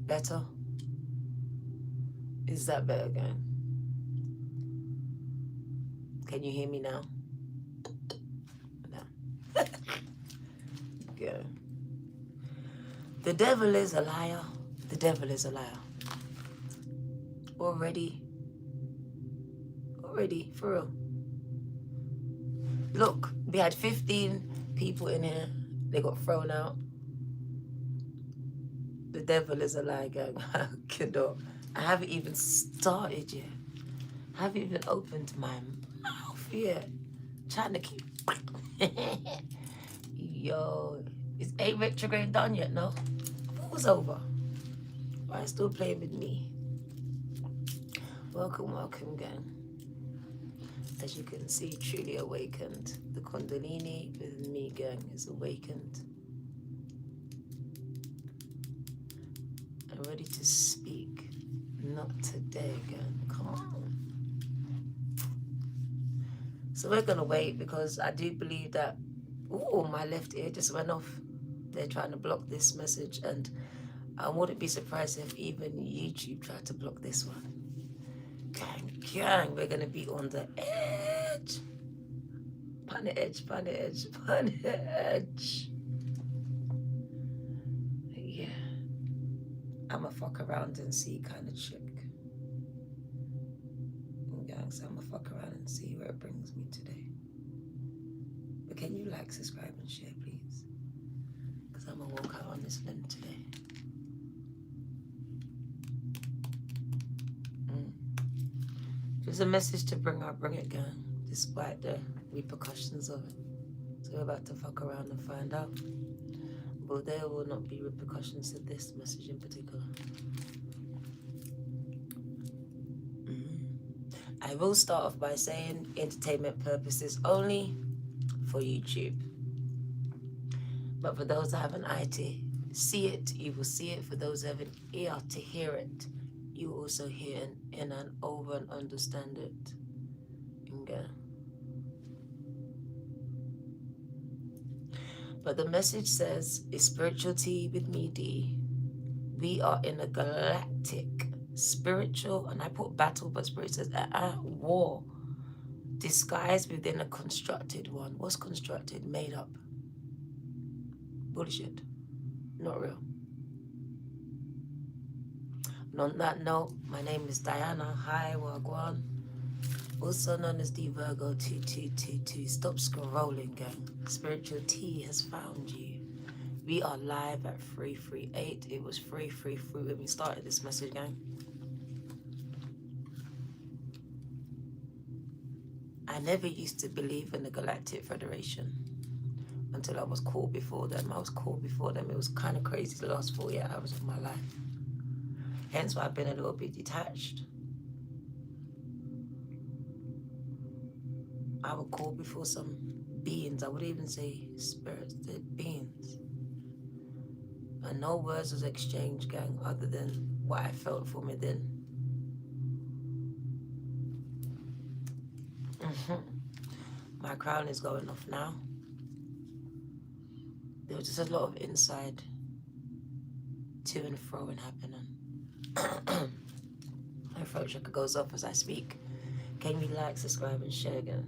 Better? Is that better again? Can you hear me now? No. Good. The devil is a liar. The devil is a liar. Already, for real. Look, we had 15 people in here. They got thrown out. The devil is a liar, gang. Kiddo. I haven't even started yet. I haven't even opened my mouth yet. Trying to keep... Yo, ain't retrograde done yet, no? I thought it was over. Why still playing with me? Welcome, welcome, gang. As you can see, truly awakened. The Kundalini with me, gang, is awakened. I'm ready to speak. Not today, gang. Come on. So we're gonna wait because I do believe that. Ooh, my left ear just went off. They're trying to block this message, and I wouldn't be surprised if even YouTube tried to block this one. Gang, we're gonna be on the edge. On the edge, on the edge, on the edge. Yeah. I'ma fuck around and see kind of chick. Gang, so I'ma fuck around and see where it brings me today. But can you like, subscribe, and share, please? Because I'm gonna walk out on this limb today. There's a message to bring it, gang, despite the repercussions of it. So we're about to fuck around and find out. But there will not be repercussions to this message in particular. I will start off by saying entertainment purposes only for YouTube. But for those that have an eye to see it, you will see it. For those that have an ear to hear it, you also hear and over and understand it. Okay. But the message says, is spiritual tea with me, D. We are in a galactic, spiritual, and I put battle, but spirit says war, disguised within a constructed one. What's constructed? Made up. Bullshit. Not real. And on that note, my name is Diana. Hi, Wagwan. Also known as the Virgo 2222. Stop scrolling, gang. Spiritual tea has found you. We are live at 338. It was 333 when we started this message, gang. I never used to believe in the Galactic Federation until I was called before them. It was kind of crazy the last 48 hours of my life. Hence why I've been a little bit detached. I would call before some beings. I would even say spirits, they're beings. And no words was exchanged, gang, other than what I felt from within. My crown is going off now. There was just a lot of inside to and fro and happening. My throat chakra goes off as I speak. Can you like, subscribe, and share again?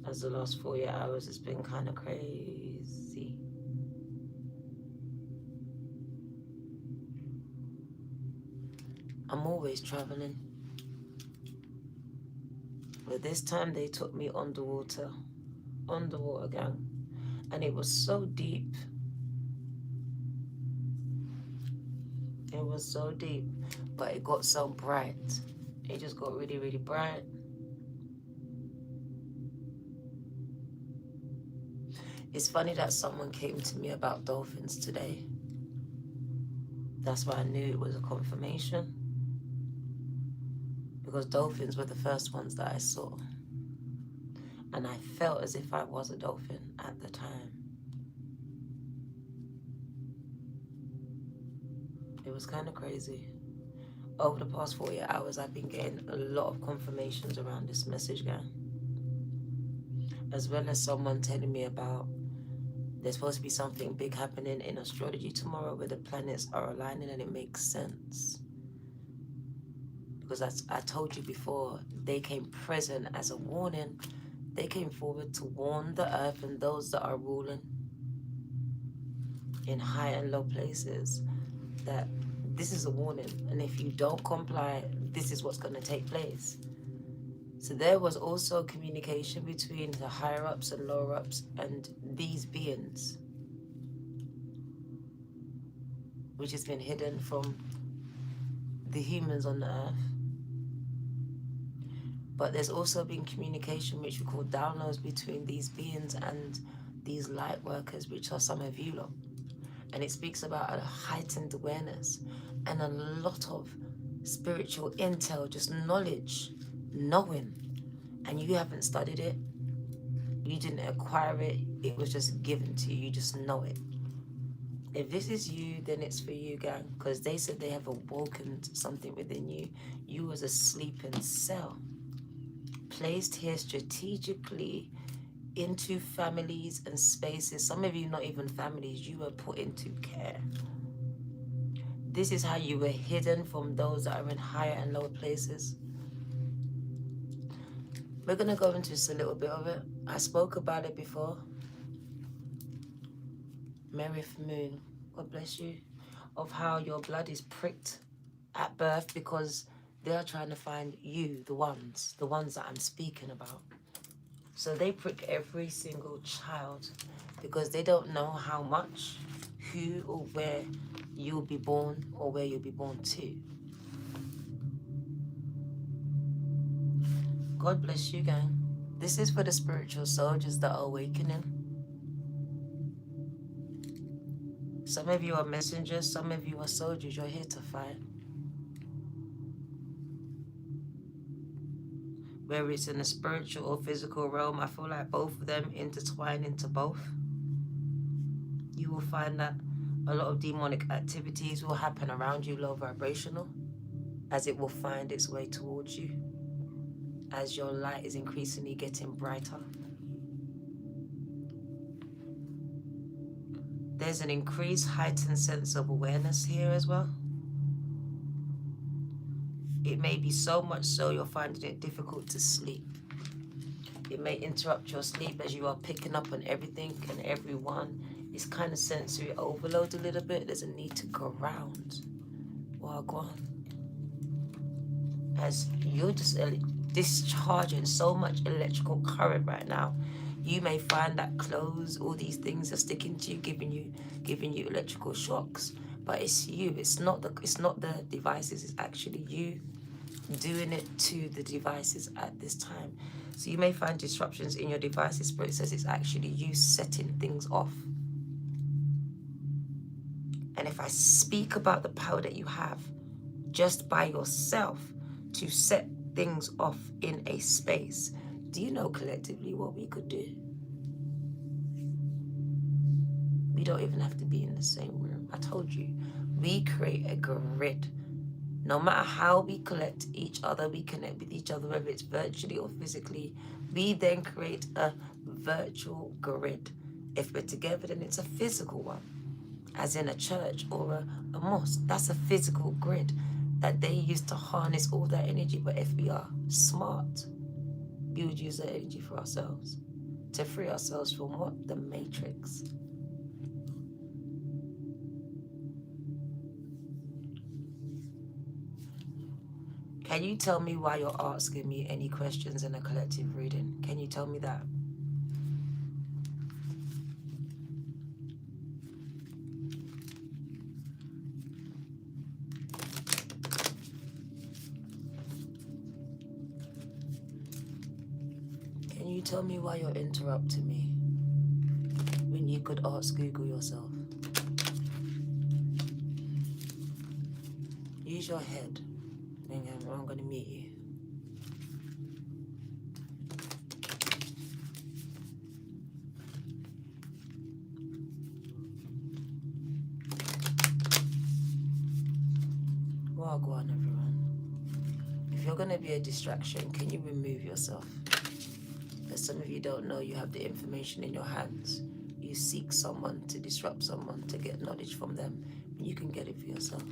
As the last 48 hours has been kind of crazy. I'm always traveling. But this time they took me underwater, gang. And it was so deep. It was so deep, but it got so bright. It just got really, really bright. It's funny that someone came to me about dolphins today. That's why I knew it was a confirmation. Because dolphins were the first ones that I saw. And I felt as if I was a dolphin at the time. It was kind of crazy. Over the past 48 hours, I've been getting a lot of confirmations around this message, gang. As well as someone telling me about There's supposed to be something big happening in astrology tomorrow where the planets are aligning, and it makes sense. Because as I told you before, they came present as a warning. They came forward to warn the earth and those that are ruling in high and low places that this is a warning, and if you don't comply, this is what's going to take place. So there was also communication between the higher ups and lower ups and these beings, which has been hidden from the humans on the earth. But there's also been communication, which we call downloads, between these beings and these light workers, which are some of you lot. And it speaks about a heightened awareness and a lot of spiritual intel, just knowledge, knowing. And you haven't studied it, you didn't acquire it, it was just given to you, you just know it. If this is you, then it's for you, gang, because they said they have awoken something within you. You was a sleeping cell, placed here strategically into families and spaces. Some of you not even families, you were put into care. This is how you were hidden from those that are in higher and lower places. We're going to go into just a little bit of it. I spoke about it before. Merith Moon, God bless you, of how your blood is pricked at birth because they are trying to find you, the ones that I'm speaking about. So they prick every single child because they don't know how much, who or where you'll be born or where you'll be born to. God bless you, gang. This is for the spiritual soldiers that are awakening. Some of you are messengers, some of you are soldiers. You're here to fight. Whether it's in the spiritual or physical realm, I feel like both of them intertwine into both. You will find that a lot of demonic activities will happen around you, low vibrational, as it will find its way towards you, as your light is increasingly getting brighter. There's an increased heightened sense of awareness here as well. It may be so much so you're finding it difficult to sleep. It may interrupt your sleep as you are picking up on everything and everyone. It's kind of sensory overload a little bit. There's a need to ground. Well, go on. As you're just discharging so much electrical current right now, you may find that clothes, all these things are sticking to you, giving you electrical shocks. But it's you. It's not the devices. It's actually you doing it to the devices at this time. So you may find disruptions in your devices, but it says it's actually you setting things off. And if I speak about the power that you have just by yourself to set things off in a space, do you know collectively what we could do? We don't even have to be in the same room. I told you, we create a grid. No matter how we collect each other, we connect with each other, whether it's virtually or physically, we then create a virtual grid. If we're together, then it's a physical one, as in a church or a mosque. That's a physical grid that they use to harness all that energy. But if we are smart, we would use that energy for ourselves, to free ourselves from what? The matrix. Can you tell me why you're asking me any questions in a collective reading? Can you tell me that? Can you tell me why you're interrupting me when you could ask Google yourself? Use your head. I'm going to meet you. Well, go on, everyone. If you're going to be a distraction, can you remove yourself? As some of you don't know, you have the information in your hands. You seek someone, to disrupt someone, to get knowledge from them. You can get it for yourself.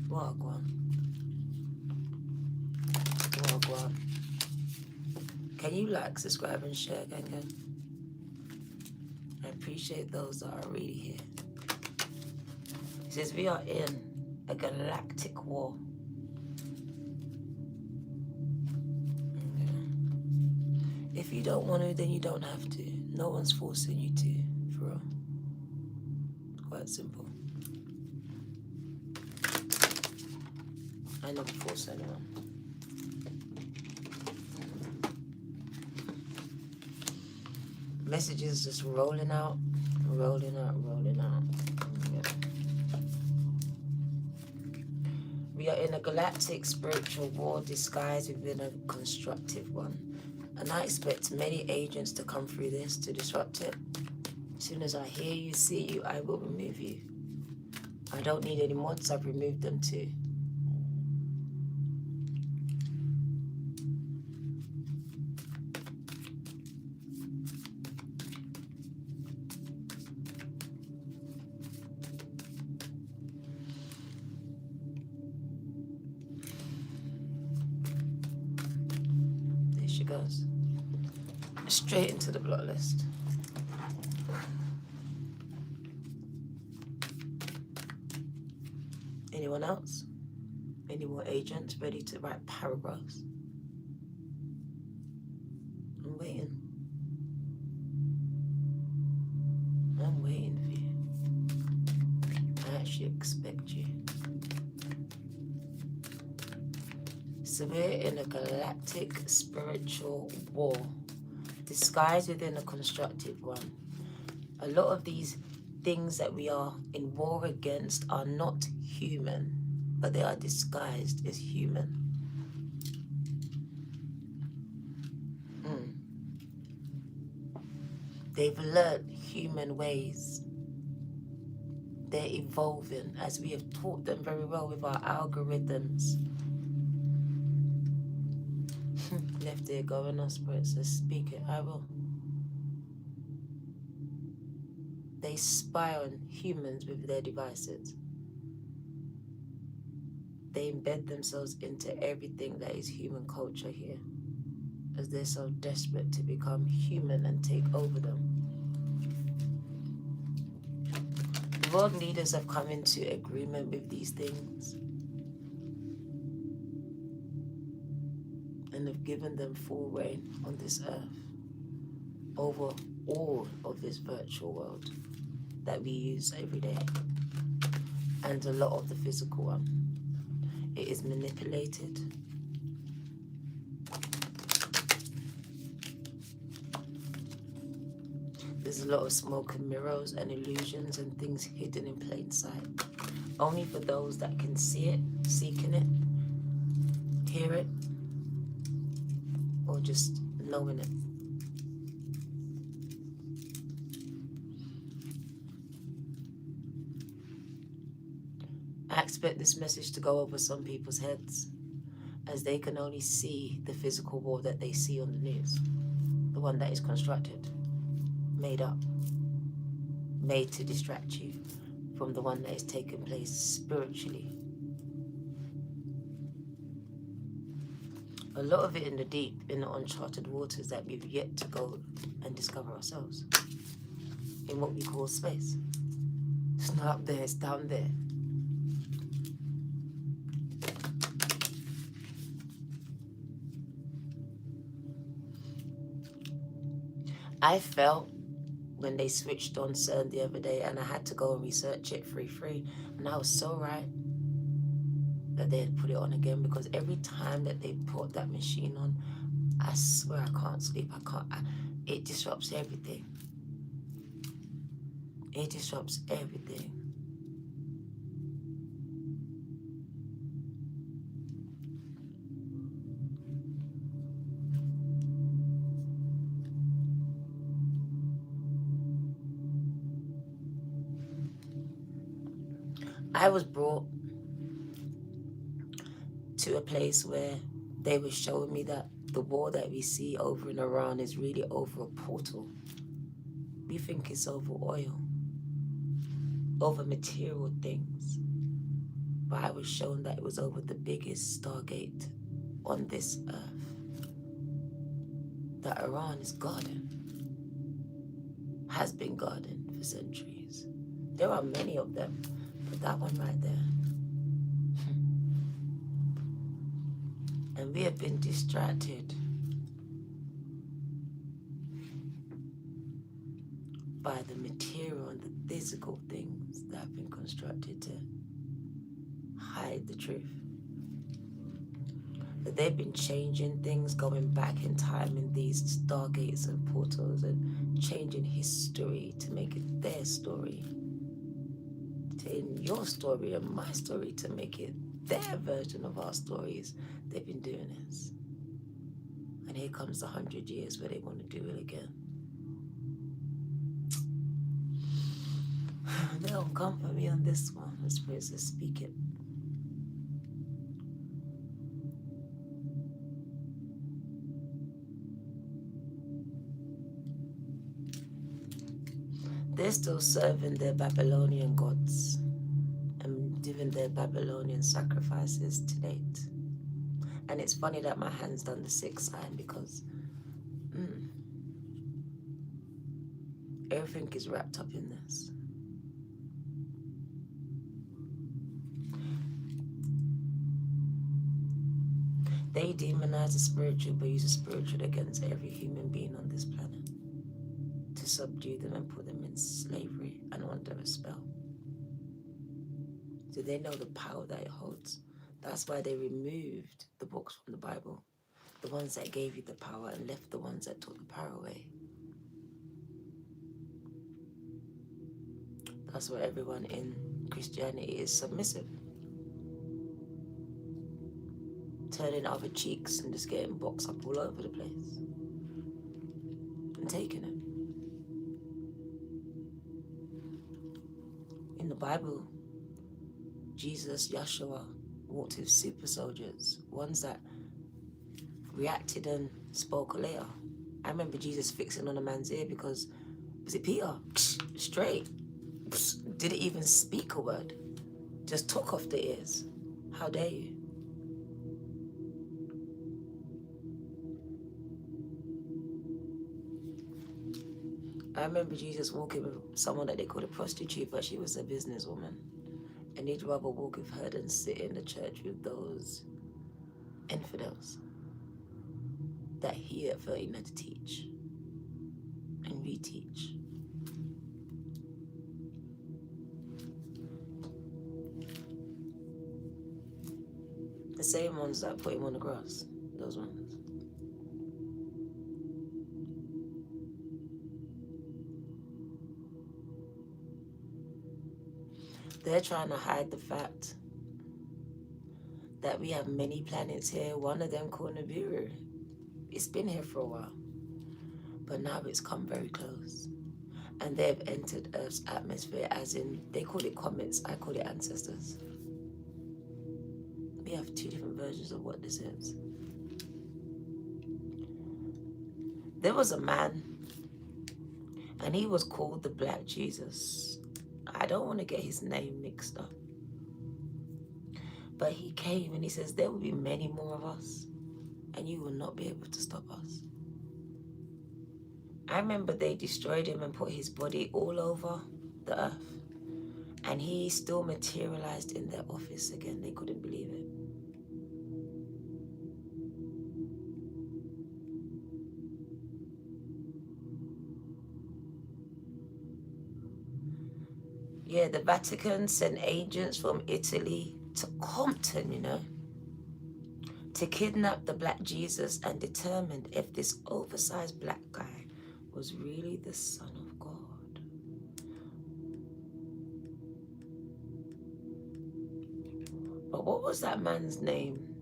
Wagwan. Wagwan. Can you like, subscribe, and share, gang? I appreciate those that are really here. It says we are in a galactic war. Okay. If you don't want to, then you don't have to. No one's forcing you to, for real. Quite simple. I never force anyone. Messages just rolling out, rolling out, rolling out. Yeah. We are in a galactic spiritual war disguised within a constructive one. And I expect many agents to come through this to disrupt it. As soon as I hear you, see you, I will remove you. I don't need any mods, I've removed them too. Goes straight into the block list. Anyone else? Any more agents ready to write paragraphs? I'm waiting. I'm waiting for you. I actually expect you. So we're in a galactic spiritual war, disguised within a constructive one. A lot of these things that we are in war against are not human, but they are disguised as human. They've learned human ways. They're evolving as we have taught them very well with our algorithms. Left ear going on, Spirit says, speak it, I will. They spy on humans with their devices. They embed themselves into everything that is human culture here, as they're so desperate to become human and take over them. World leaders have come into agreement with these things and have given them full reign on this earth over all of this virtual world that we use every day, and a lot of the physical one. It is manipulated. There's a lot of smoke and mirrors and illusions and things hidden in plain sight. Only for those that can see it, seeking it, hear it, or just knowing it. I expect this message to go over some people's heads, as they can only see the physical war that they see on the news, the one that is constructed, made up, made to distract you from the one that is taking place spiritually. A lot of it in the deep, in the uncharted waters that we've yet to go and discover ourselves, in what we call space. It's not up there, it's down there. I felt when they switched on CERN the other day, and I had to go and research it free, and I was so right that they had put it on again, because every time that they put that machine on, I swear I can't sleep. It disrupts everything. It disrupts everything. I was brought to a place where they were showing me that the war that we see over in Iran is really over a portal. We think it's over oil, over material things. But I was shown that it was over the biggest Stargate on this earth. That Iran is guarding, has been guarding for centuries. There are many of them, but that one right there. And we have been distracted by the material and the physical things that have been constructed to hide the truth. That they've been changing things, going back in time in these stargates and portals, and changing history to make it their story. In your story and my story to make it their version of our stories. They've been doing this. And here comes the 100 years where they want to do it again. They don't come for me on this one. The spirits are speaking. They're still serving their Babylonian gods and doing their Babylonian sacrifices to date. And it's funny that my hand's done the 6 sign because everything is wrapped up in this. They demonize the spiritual but use the spiritual against every human being on this planet to subdue them and put them in slavery and under a spell. So they know the power that it holds. That's why they removed the books from the Bible, the ones that gave you the power, and left the ones that took the power away. That's why everyone in Christianity is submissive. Turning other cheeks and just getting boxed up all over the place. And taking it. In the Bible, Jesus, Yahshua, walked with super soldiers, ones that reacted and spoke later. I remember Jesus fixing on a man's ear because, was it Peter? Straight. Didn't even speak a word. Just took off the ears. How dare you? I remember Jesus walking with someone that they called a prostitute, but she was a businesswoman. And he'd rather walk with her than sit in the church with those infidels that he at 13 had to teach and reteach. The same ones that put him on the cross, those ones. They're trying to hide the fact that we have many planets here, one of them called Nibiru. It's been here for a while, but now it's come very close. And they've entered Earth's atmosphere, as in, they call it comets, I call it ancestors. We have 2 different versions of what this is. There was a man, and he was called the Black Jesus. I don't want to get his name mixed up. But he came and he says, there will be many more of us, and you will not be able to stop us. I remember they destroyed him and put his body all over the earth. And he still materialized in their office again. They couldn't believe it. Yeah, the Vatican sent agents from Italy to Compton, you know, to kidnap the Black Jesus and determine if this oversized black guy was really the Son of God. But what was that man's name?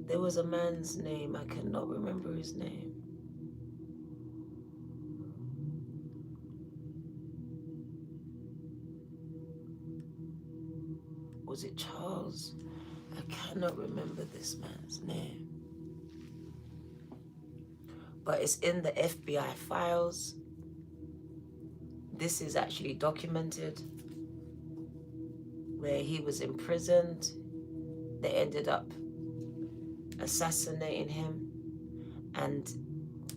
There was a man's name, I cannot remember his name. Was it Charles? I cannot remember this man's name. but it's in the FBI files. This is actually documented, where he was imprisoned. They ended up assassinating him and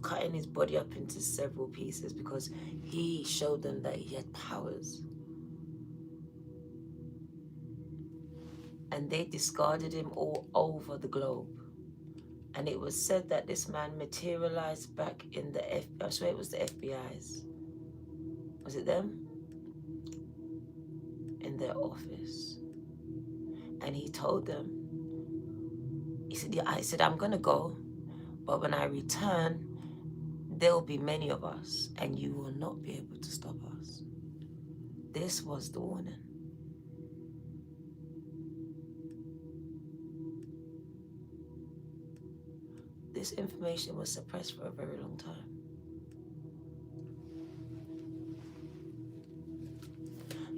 cutting his body up into several pieces because he showed them that he had powers. And they discarded him all over the globe. And it was said that this man materialized back in the I swear it was the FBI's. Was it them? In their office. And he told them, he said, yeah, I said, I'm gonna go, but when I return, there will be many of us, and you will not be able to stop us. This was the warning. This information was suppressed for a very long time.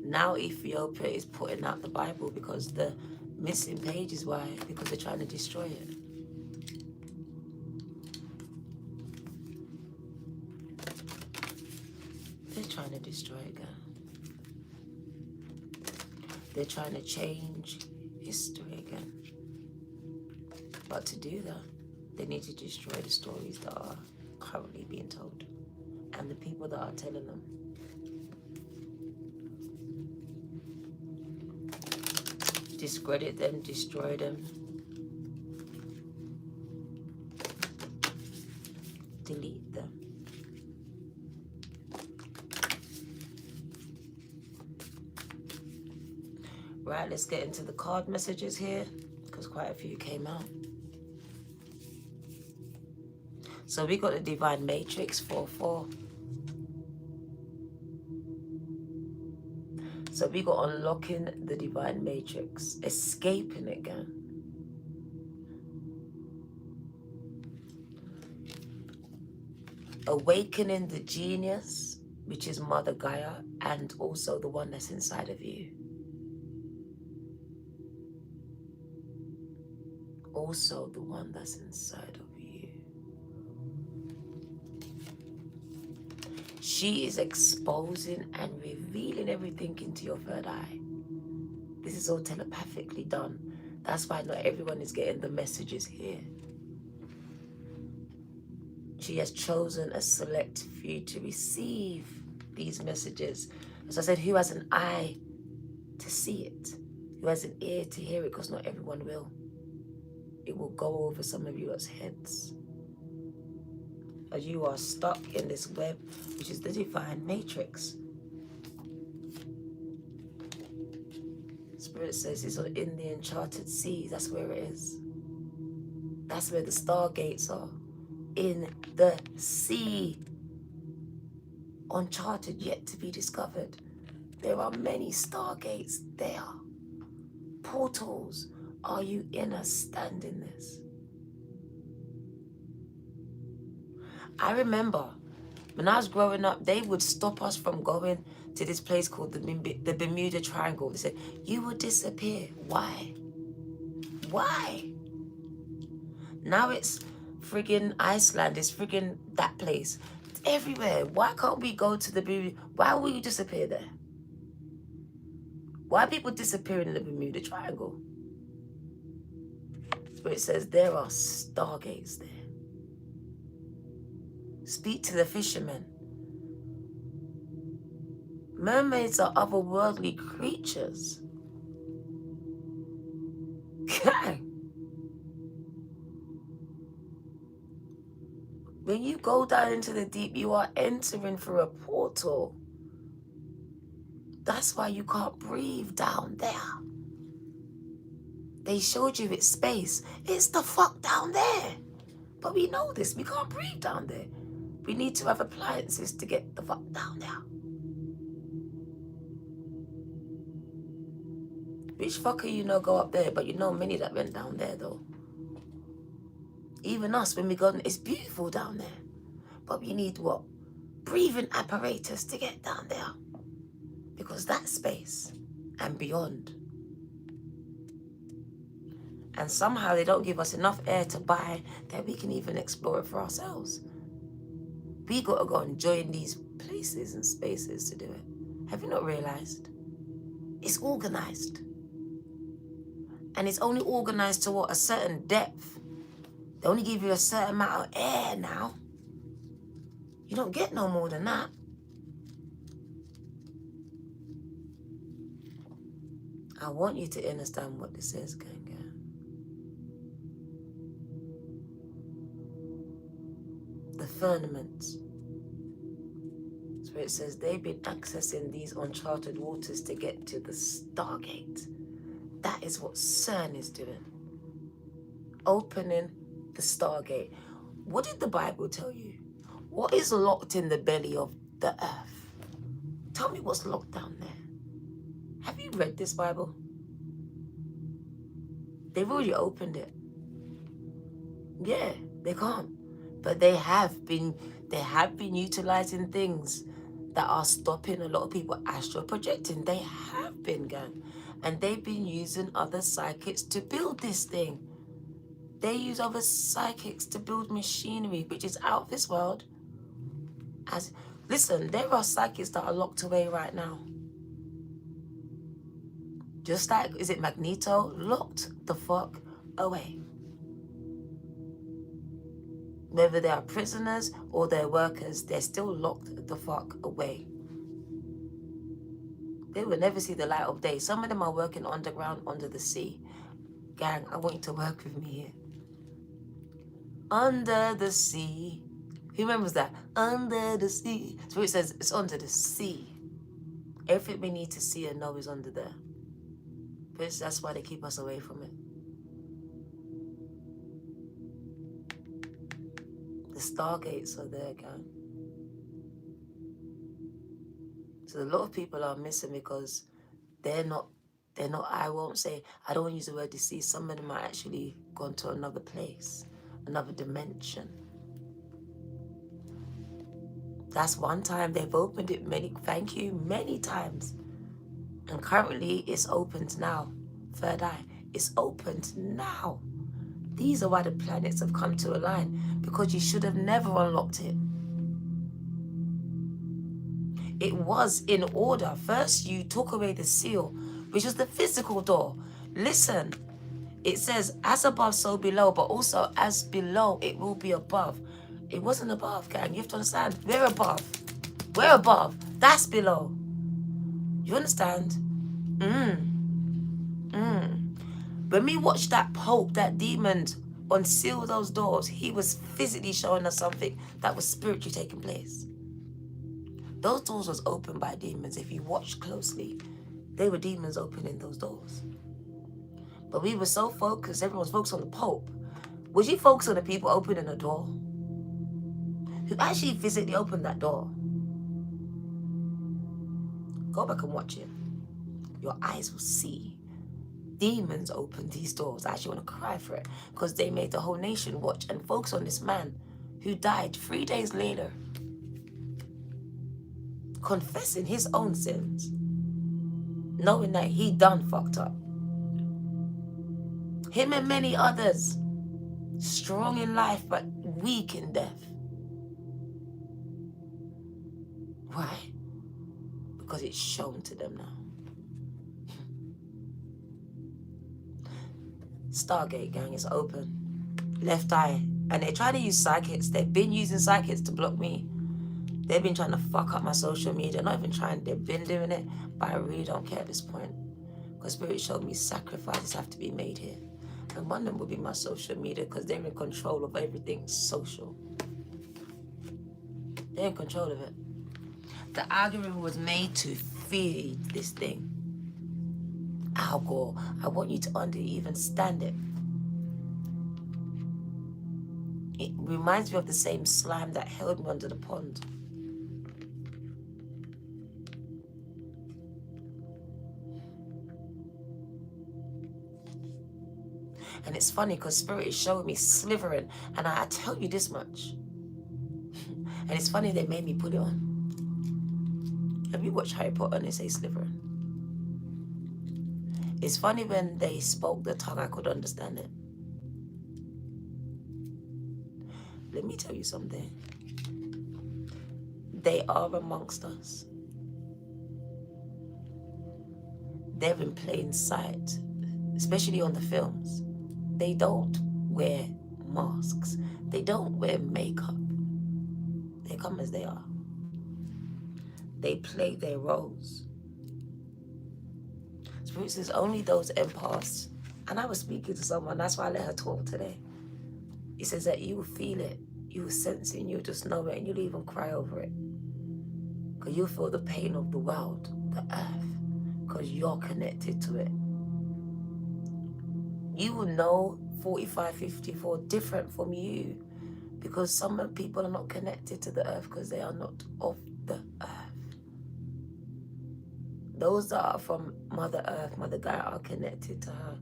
Now Ethiopia is putting out the Bible because the missing pages, why? Because they're trying to destroy it. They're trying to destroy it, girl. They're trying to change history again. But to do that, they need to destroy the stories that are currently being told and the people that are telling them. Discredit them, destroy them, delete them. Right, let's get into the card messages here because quite a few came out. So we got the Divine Matrix 4-4. So we got unlocking the Divine Matrix, escaping it again. Awakening the genius, which is Mother Gaia, and also the one that's inside of you. Also the one that's inside of you. She is exposing and revealing everything into your third eye. This is all telepathically done. That's why not everyone is getting the messages here. She has chosen a select few to receive these messages. As I said, who has an eye to see it? Who has an ear to hear it? Because not everyone will. It will go over some of your heads. As you are stuck in this web, which is the Divine Matrix. Spirit says it's in the uncharted seas. That's where it is. That's where the Stargates are. In the sea. Uncharted, yet to be discovered. There are many Stargates there. Portals. Are you in a stand in this? I remember when I was growing up, they would stop us from going to this place called the Bermuda Triangle. They said, you will disappear. Why? Why? Now it's friggin' Iceland. It's friggin' that place. It's everywhere. Why can't we go to the Bermuda? Why will you disappear there? Why are people disappearing in the Bermuda Triangle? Where it says there are stargates there. Speak to the fishermen. Mermaids are otherworldly creatures. When you go down into the deep, you are entering through a portal. That's why you can't breathe down there. They showed you it's space. It's the fuck down there. But we know this. We can't breathe down there. We need to have appliances to get the fuck down there. Which fucker you know go up there, but you know many that went down there though. Even us, when we go, it's beautiful down there. But we need what? Breathing apparatus to get down there. Because that's space and beyond. And somehow they don't give us enough air to buy that we can even explore it for ourselves. We got to go and join these places and spaces to do it. Have you not realized? It's organized. And it's only organized to what? A certain depth. They only give you a certain amount of air now. You don't get no more than that. I want you to understand what this is, gang. The firmaments. So it says they've been accessing these uncharted waters to get to the Stargate. That is what CERN is doing. Opening the Stargate. What did the Bible tell you? What is locked in the belly of the earth? Tell me what's locked down there. Have you read this Bible? They've already opened it. Yeah, they can't. But they have been utilizing things that are stopping a lot of people astral projecting. They have been, gang. And they've been using other psychics to build this thing. They use other psychics to build machinery, which is out of this world. Listen, there are psychics that are locked away right now. Just like, is it Magneto? Locked the fuck away. Whether they are prisoners or they're workers, they're still locked the fuck away. They will never see the light of day. Some of them are working underground, under the sea. Gang, I want you to work with me here. Under the sea. Who remembers that? Under the sea. So it says it's under the sea. Everything we need to see and know is under there. But that's why they keep us away from it. The Stargates are there, gang. So a lot of people are missing because they're not, I won't say, I don't want to use the word deceased. Some of them are actually gone to another place, another dimension. That's one time they've opened it many times. And currently it's opened now. Third eye, it's opened now. These are why the planets have come to align, because you should have never unlocked it. It was in order. First, you took away the seal, which was the physical door. Listen, it says, as above, so below, but also as below, it will be above. It wasn't above, gang. You have to understand. We're above. We're above. That's below. You understand? When we watched that Pope, that demon, unseal those doors, he was physically showing us something that was spiritually taking place. Those doors was opened by demons. If you watch closely, they were demons opening those doors. But we were so focused, everyone was focused on the Pope. Was you focused on the people opening the door? Who actually physically opened that door? Go back and watch it. Your eyes will see. Demons opened these doors. I actually want to cry for it, because they made the whole nation watch and focus on this man who died 3 days later, confessing his own sins, knowing that he done fucked up. Him and many others, strong in life but weak in death. Why? Because it's shown to them now. Stargate, gang, is open. Left eye. And they're trying to use psychics. They've been using psychics to block me. They've been trying to fuck up my social media. Not even trying, they've been doing it. But I really don't care at this point. Because Spirit showed me sacrifices have to be made here. And one of them will be my social media, because they're in control of everything social. They're in control of it. The algorithm was made to feed this thing. Al Gore, I want you to even stand it. It reminds me of the same slime that held me under the pond. And it's funny because Spirit is showing me slithering, and I tell you this much. And it's funny they made me put it on. Have you watched Harry Potter and they say slithering? It's funny when they spoke the tongue, I could understand it. Let me tell you something. They are amongst us. They're in plain sight, especially on the films. They don't wear masks. They don't wear makeup. They come as they are. They play their roles. Spirit says only those empaths, and I was speaking to someone, that's why I let her talk today. He says that you will feel it, you will sense it, and you'll just know it, and you'll even cry over it. Because you'll feel the pain of the world, the earth, because you're connected to it. You will know 45, 54 different from you, because some people are not connected to the earth because they are not of the earth. Those that are from Mother Earth, Mother Gaia, are connected to her,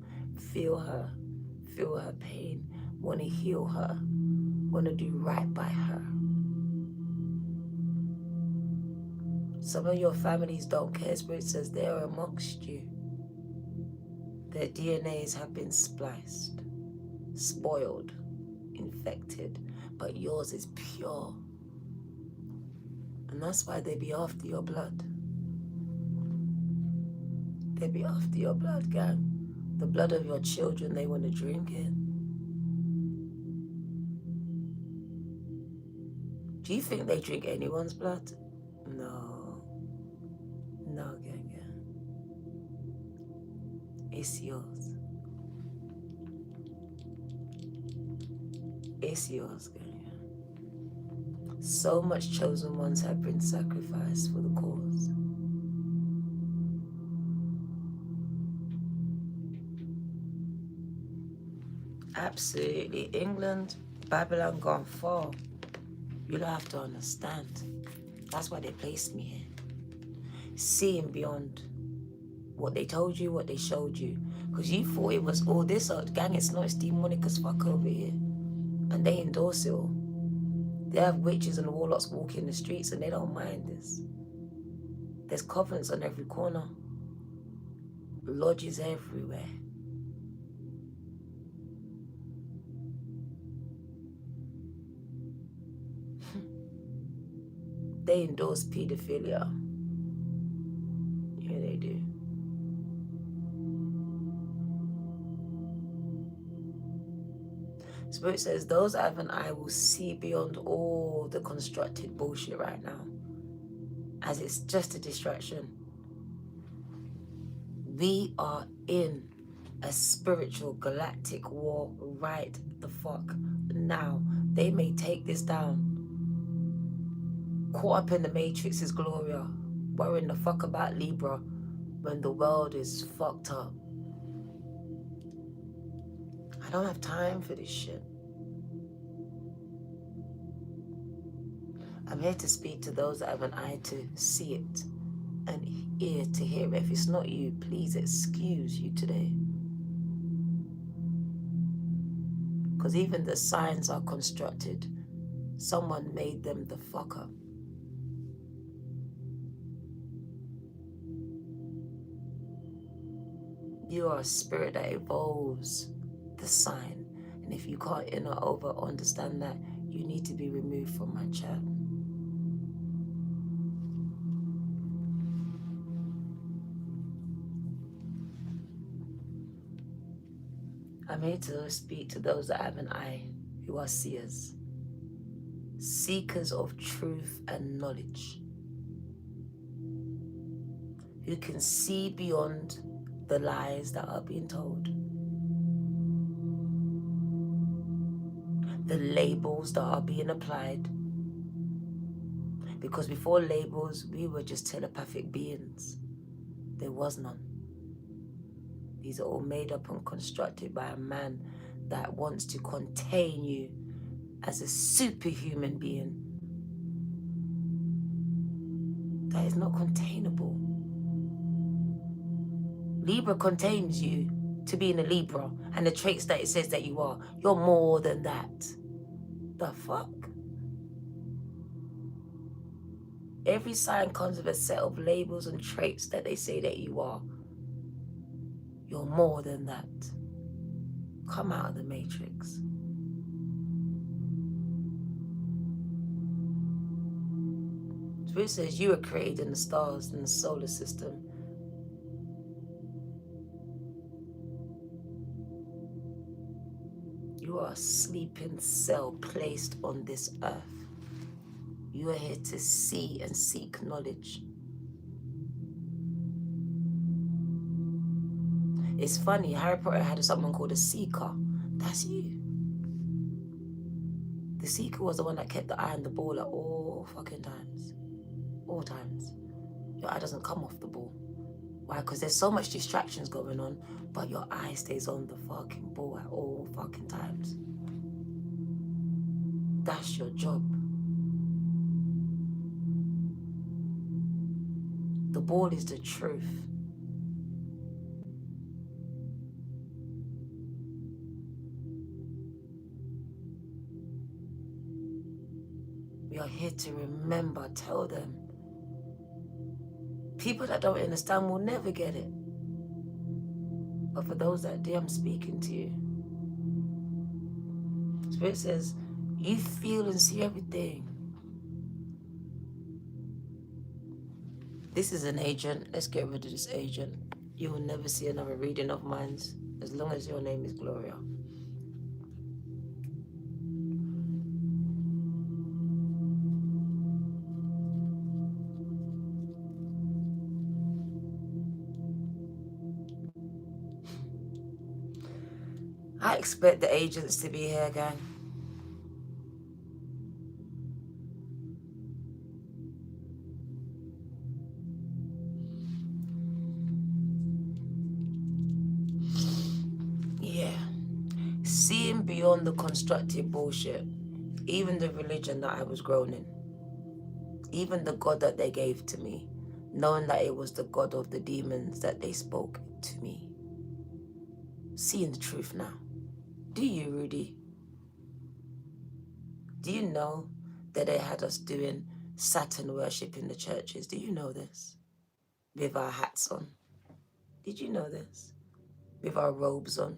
feel her pain, want to heal her, want to do right by her. Some of your families don't care. Spirit says they are amongst you. Their DNAs have been spliced, spoiled, infected, but yours is pure. And that's why they be after your blood. They be after your blood, gang. The blood of your children, they want to drink it. Do you think they drink anyone's blood? No. No, gang, gang. It's yours. It's yours, gang, gang. So much chosen ones have been sacrificed for the cause. Absolutely. England, Babylon gone far. You'll have to understand. That's why they placed me here. Seeing beyond what they told you, what they showed you. Because you thought it was all this, gang, it's not, it's demonic as fuck over here. And they endorse it all. They have witches and warlocks walking the streets and they don't mind this. There's covenants on every corner. Lodges everywhere. They endorse pedophilia. Yeah, they do. Spirit says those that have an eye will see beyond all the constructed bullshit right now, as it's just a distraction. We are in a spiritual galactic war right the fuck now. They may take this down. Caught up in the Matrix's Gloria, worrying the fuck about Libra when the world is fucked up. I don't have time for this shit. I'm here to speak to those that have an eye to see it and ear to hear it. If it's not you, please excuse you today. Because even the signs are constructed. Someone made them the fuck up. You are a spirit that evolves the sign. And if you can't inner over understand that, you need to be removed from my chat. I'm here to speak to those that have an eye, who are seers. Seekers of truth and knowledge. Who can see beyond the lies that are being told. The labels that are being applied. Because before labels, we were just telepathic beings. There was none. These are all made up and constructed by a man that wants to contain you as a superhuman being. That is not containable. Libra contains you to being a Libra and the traits that it says that you are. You're more than that. The fuck? Every sign comes with a set of labels and traits that they say that you are. You're more than that. Come out of the matrix. Spirit says you were created in the stars in the solar system. You are a sleeping cell placed on this earth. You are here to see and seek knowledge. It's funny, Harry Potter had someone called a seeker. That's you. The seeker was the one that kept the eye on the ball at all fucking times. All times. Your eye doesn't come off the ball. Why? Because there's so much distractions going on, but your eye stays on the fucking ball at all fucking times. That's your job. The ball is the truth. We are here to remember, tell them. People that don't understand will never get it. But for those that do, I'm speaking to you. Spirit says, you feel and see everything. This is an agent. Let's get rid of this agent. You will never see another reading of mine as long as your name is Gloria. I expect the agents to be here, gang. Yeah. Seeing beyond the constructed bullshit. Even the religion that I was grown in. Even the God that they gave to me. Knowing that it was the God of the demons that they spoke to me. Seeing the truth now. Do you, Rudy? Do you know that they had us doing Saturn worship in the churches? Do you know this? With our hats on. Did you know this? With our robes on.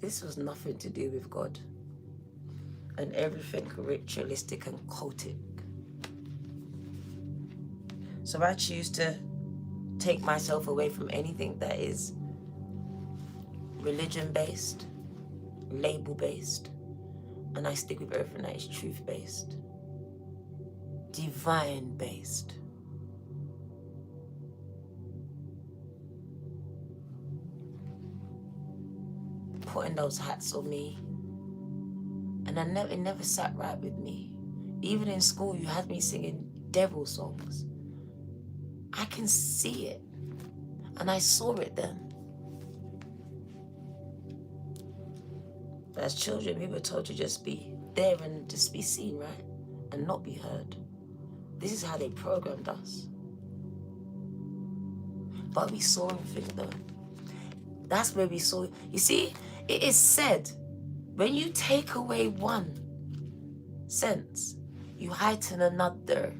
This was nothing to do with God. And everything ritualistic and cultic. So I choose to take myself away from anything that is religion-based, label-based, and I stick with everything that is truth-based, divine-based. Putting those hats on me, and it never sat right with me. Even in school, you had me singing devil songs. I can see it, and I saw it then. As children, we were told to just be there and just be seen, right? And not be heard. This is how they programmed us. But we saw everything though. That's where we saw, you see, it is said, when you take away one sense, you heighten another.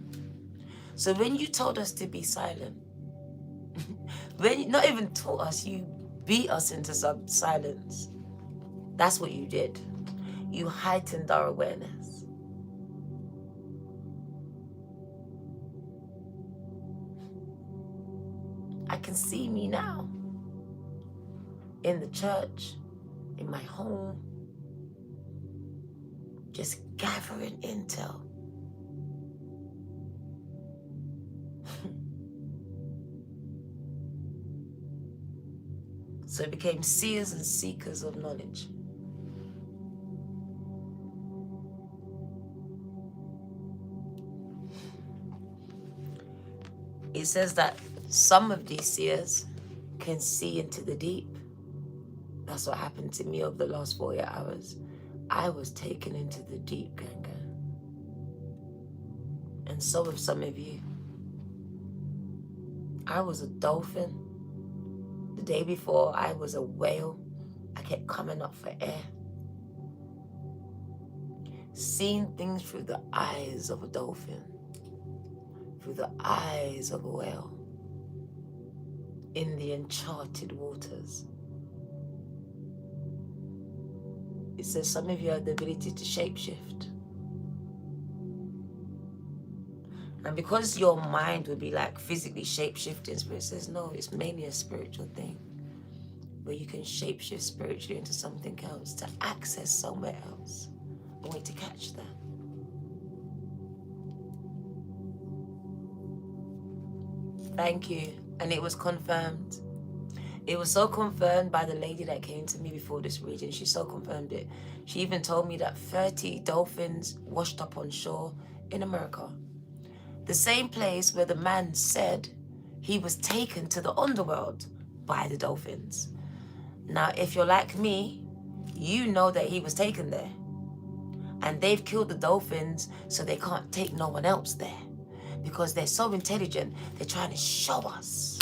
So when you told us to be silent, when you not even taught us, you beat us into some silence. That's what you did. You heightened our awareness. I can see me now. In the church, in my home, just gathering intel. So it became seers and seekers of knowledge. It says that some of these seers can see into the deep. That's what happened to me over the last 48 hours. I was taken into the deep, gang. And so have some of you. I was a dolphin. The day before, I was a whale. I kept coming up for air. Seeing things through the eyes of a dolphin. Through the eyes of a whale. In the uncharted waters. It says some of you have the ability to shapeshift. And because your mind would be like physically shape-shifting, Spirit says, no, it's mainly a spiritual thing. Where you can shape-shift spiritually into something else to access somewhere else. I want you to catch that. Thank you. And it was confirmed. It was so confirmed by the lady that came to me before this reading. She so confirmed it. She even told me that 30 dolphins washed up on shore in America. The same place where the man said he was taken to the underworld by the dolphins. Now, if you're like me, you know that he was taken there. And they've killed the dolphins so they can't take no one else there. Because they're so intelligent, they're trying to show us.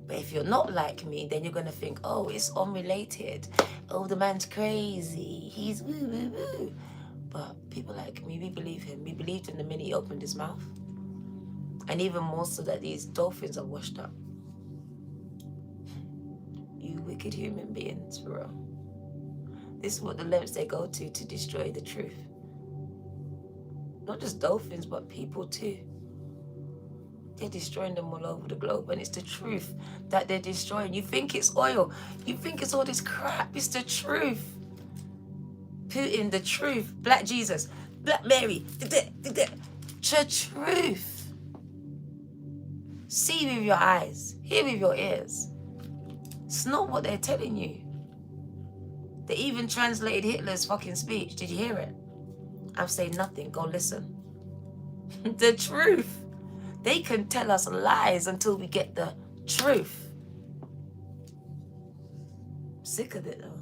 But if you're not like me, then you're going to think, oh, it's unrelated. Oh, the man's crazy. He's woo, woo, woo. But people like me, we believe him. We believed him the minute he opened his mouth. And even more so that these dolphins are washed up. You wicked human beings, for real. This is what the lengths they go to destroy the truth. Not just dolphins, but people too. They're destroying them all over the globe, and it's the truth that they're destroying. You think it's oil. You think it's all this crap. It's the truth. Putin, the truth. Black Jesus. Black Mary. The truth. See with your eyes. Hear with your ears. It's not what they're telling you. They even translated Hitler's fucking speech. Did you hear it? I've said nothing. Go listen. The truth. They can tell us lies until we get the truth. I'm sick of it though.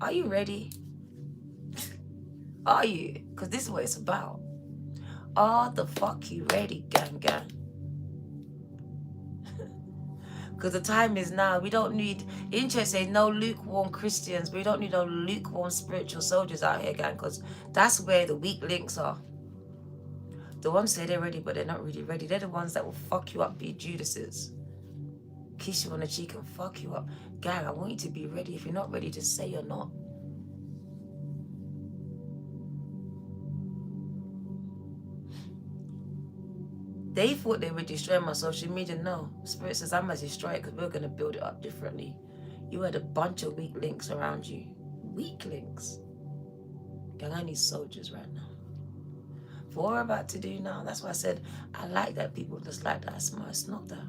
Are you ready? Are you? Because this is what it's about. Are the fuck you ready, gang gang? Because the time is now. We don't need, interesting, no lukewarm Christians. We don't need no lukewarm spiritual soldiers out here, gang, because that's where the weak links are. The ones say they're ready, but they're not really ready. They're the ones that will fuck you up, be Judases. Kiss you on the cheek and fuck you up. Gang, I want you to be ready. If you're not ready, just say you're not. They thought they would destroy my social media. No. Spirit says I'm going to destroy it because we're going to build it up differently. You had a bunch of weak links around you. Weak links. Gang, I need soldiers right now. For what we're about to do now, that's why I said I like that people just like that. It's not that.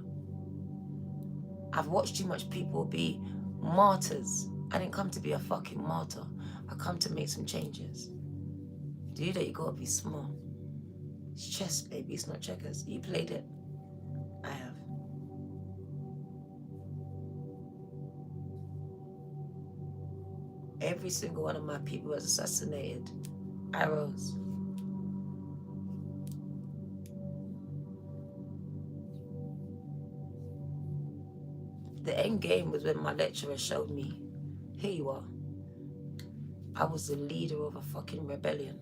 I've watched too much people be martyrs. I didn't come to be a fucking martyr. I come to make some changes. To do that, you gotta be small. It's chess, baby. It's not checkers. You played it. I have. Every single one of my people was assassinated. Arrows. The end game was when my lecturer showed me, here you are. I was the leader of a fucking rebellion.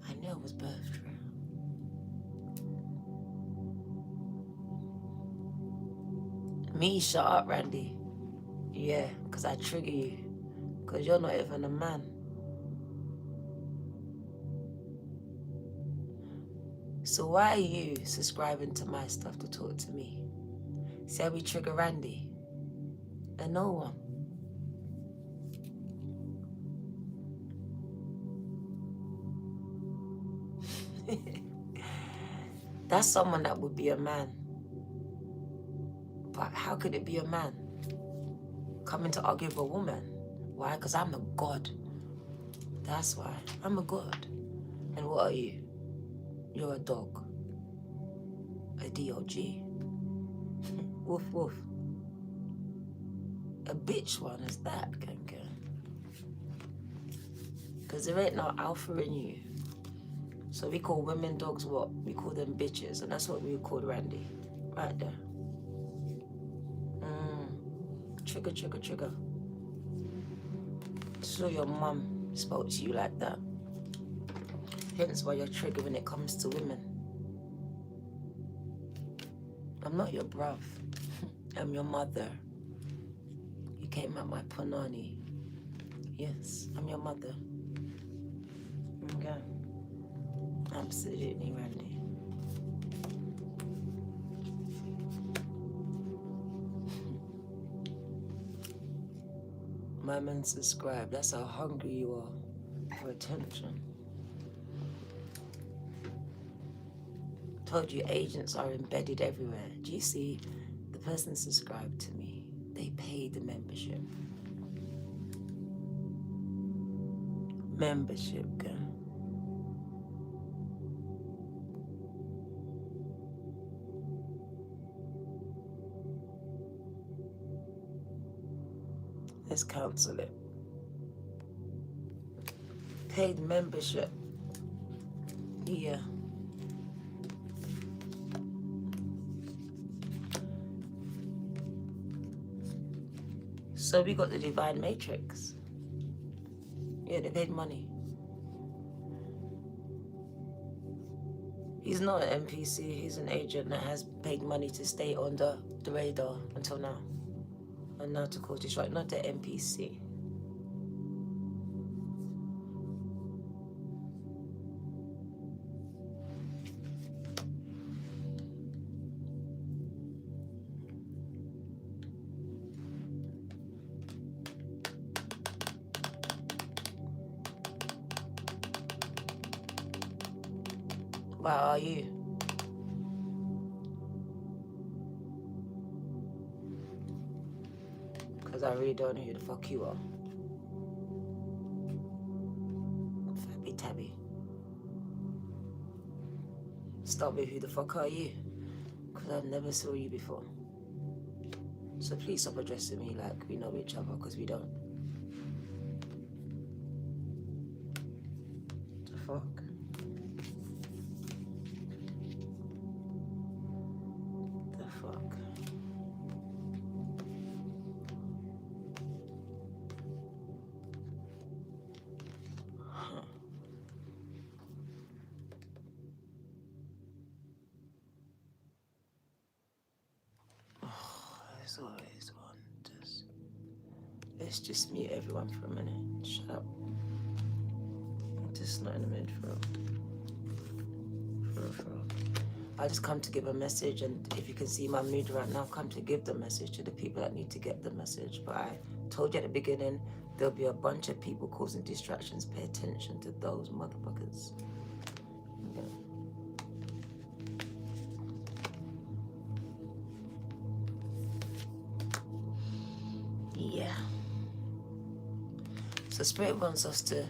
I knew I was birthed. Me, shut up, Randy. Yeah, because I trigger you. Because you're not even a man. So why are you subscribing to my stuff to talk to me? See how we trigger Randy? And no one. That's someone that would be a man. But how could it be a man? Coming to argue with a woman. Why? Because I'm a god. That's why. I'm a god. And what are you? You're a dog. A D-O-G. Woof, woof. A bitch one is that, gang gang. Because there ain't no alpha in you. So we call women dogs what? We call them bitches. And that's what we call Randy. Right there. Trigger, trigger, trigger. So your mum spoke to you like that. Hence why you're triggered when it comes to women. I'm not your bruv. I'm your mother. You came at my punani. Yes, I'm your mother. Okay. Absolutely, Randy. My man subscribe. That's how hungry you are for attention. Told you agents are embedded everywhere. Do you see? The person subscribed to me. They paid the membership. Membership, girl. Let's cancel it. Paid membership. Yeah. So we got the Divine Matrix. Yeah, they paid money. He's not an NPC, he's an agent that has paid money to stay on the radar until now. And now to court is right, not the NPC. Why are you? Because I really don't know who the fuck you are. Fabby Tabby. Start with who the fuck are you? Because I've never saw you before. So please stop addressing me like we know each other, because we don't. The fuck? There's always one. Let's just mute everyone for a minute. Shut up. I'm just not in the mood for real. I just come to give a message, and if you can see my mood right now, come to give the message to the people that need to get the message. But I told you at the beginning, there'll be a bunch of people causing distractions. Pay attention to those motherfuckers. Okay. Yeah. So Spirit wants us to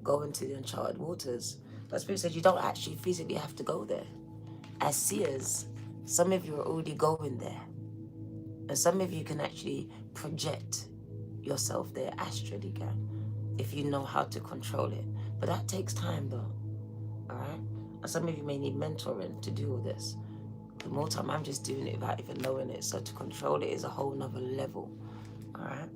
go into the uncharted waters. But Spirit said you don't actually physically have to go there. As seers, some of you are already going there. And some of you can actually project yourself there astrally, if you know how to control it. But that takes time though, all right? And some of you may need mentoring to do all this. The more time I'm just doing it without even knowing it. So to control it is a whole nother level, all right?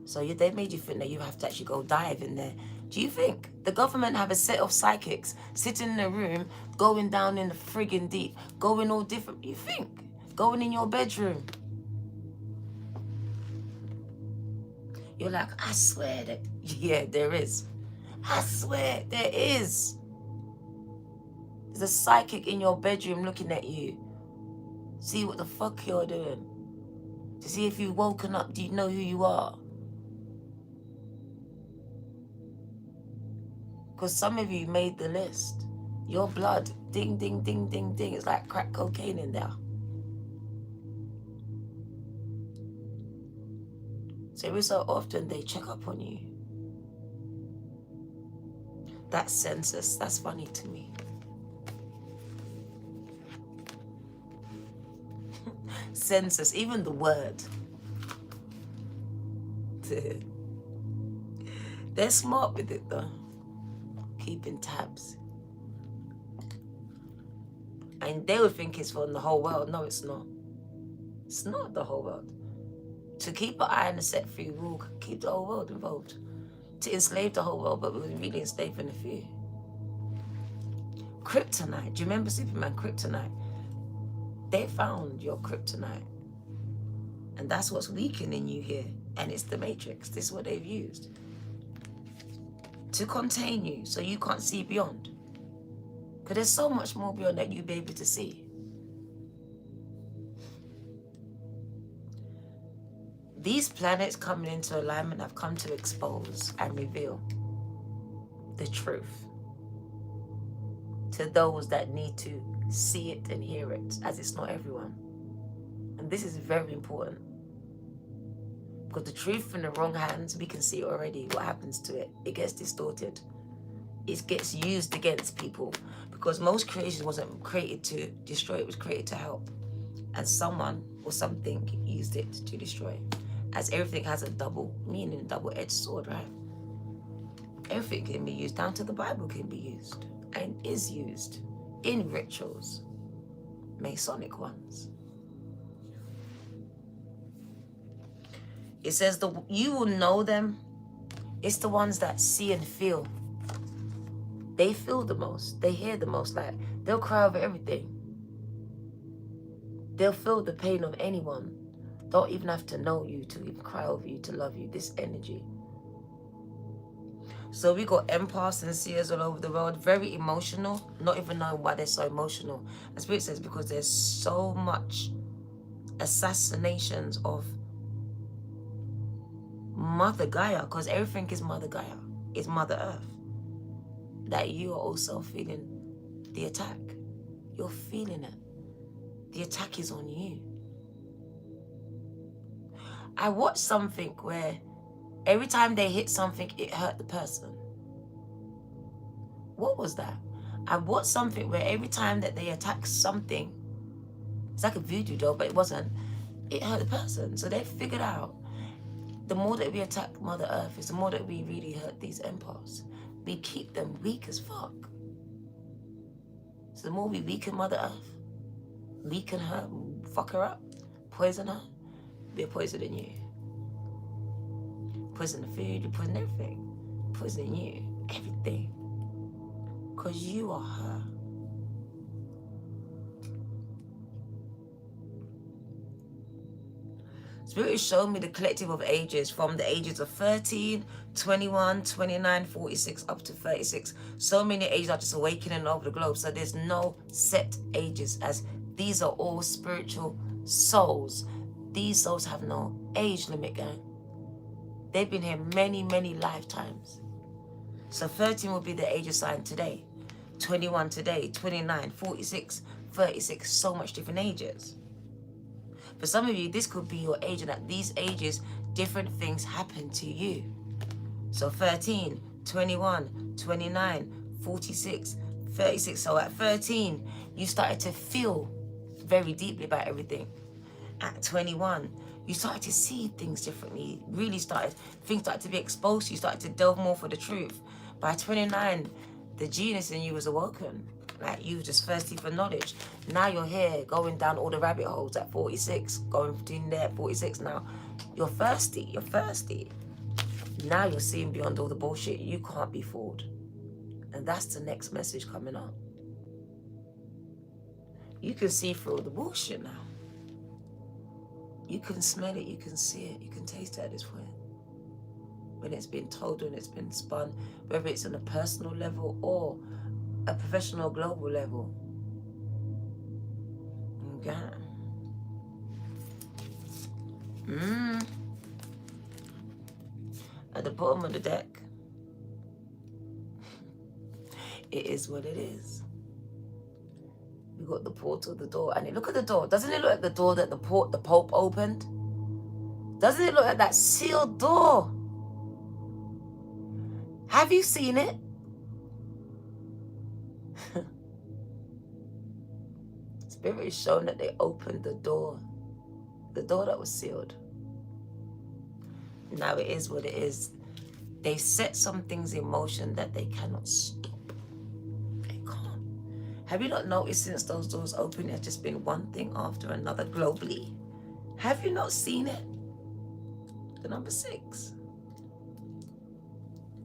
So they made you think that you have to actually go dive in there. Do you think the government have a set of psychics sitting in a room, going down in the friggin' deep, going all different? You think? Going in your bedroom. You're like, I swear that, yeah, there is. I swear there is. There's a psychic in your bedroom looking at you. See what the fuck you're doing. To see if you've woken up, do you know who you are? Because some of you made the list. Your blood, ding, ding, ding, ding, ding. It's like crack cocaine in there. So every so often they check up on you. That census, that's funny to me. Census, even the word. They're smart with it though. Keeping tabs. And they would think it's from the whole world. No, it's not. It's not the whole world. To keep an eye on the set free will keep the whole world involved. To enslave the whole world, but we're really enslaving a few. Kryptonite. Do you remember Superman? Kryptonite. They found your kryptonite. And that's what's weakening you here. And it's the Matrix. This is what they've used. to contain you so you can't see beyond. Because there's so much more beyond that you'll be able to see. These planets coming into alignment have come to expose and reveal the truth to those that need to see it and hear it, as it's not everyone. And this is very important. Because the truth in the wrong hands, we can see already what happens to it. It gets distorted. It gets used against people. Because most creation wasn't created to destroy, it was created to help. And someone or something used it to destroy. As everything has a double meaning, a double-edged sword, right? Everything can be used, down to the Bible can be used. And is used in rituals. Masonic ones. It says you will know them. It's the ones that see and feel. They feel the most. They hear the most. Like, they'll cry over everything. They'll feel the pain of anyone. Don't even have to know you to even cry over you, to love you. This energy. So we got empaths and seers all over the world. Very emotional. Not even knowing why they're so emotional. The Spirit says because there's so much assassinations of Mother Gaia, because everything is Mother Gaia, is Mother Earth, that you are also feeling the attack. You're feeling it. The attack is on you. I watched something where every time they hit something, it hurt the person. What was that? I watched something where every time that they attack something, it's like a voodoo doll, but it wasn't, it hurt the person. So they figured out the more that we attack Mother Earth is the more that we really hurt these empaths. We keep them weak as fuck. So the more we weaken Mother Earth, weaken her, fuck her up, poison her, we're poisoning you. Poison the food, you poison everything. Poisoning you, everything. Because you are her. Spirit is showing me the collective of ages from the ages of 13, 21, 29, 46 up to 36. So many ages are just awakening over the globe. So there's no set ages, as these are all spiritual souls. These souls have no age limit, gang. They've been here many, many lifetimes. So 13 will be the age assigned today. 21 today, 29, 46, 36, so much different ages. For some of you, this could be your age, and at these ages, different things happen to you. So 13, 21, 29, 46, 36. So at 13, you started to feel very deeply about everything. At 21, you started to see things differently. Things started to be exposed. You started to delve more for the truth. By 29, the genius in you was awoken. Like, you were just thirsty for knowledge. Now you're here going down all the rabbit holes at 46, going between there at 46 now. You're thirsty. Now you're seeing beyond all the bullshit. You can't be fooled. And that's the next message coming up. You can see through all the bullshit now. You can smell it, you can see it, you can taste it at this point. When it's been told, when it's been spun, whether it's on a personal level or a professional global level. Okay. At the bottom of the deck, it is what it is. We got the portal, the door, and look at the door. Doesn't it look like the door that the Pope opened? Doesn't it look like that sealed door? Have you seen it? Spirit is showing that they opened the door that was sealed. Now it is what it is. They set some things in motion that they cannot stop. They can't. Have you not noticed since those doors opened, it's just been one thing after another globally? Have you not seen it? The number 6.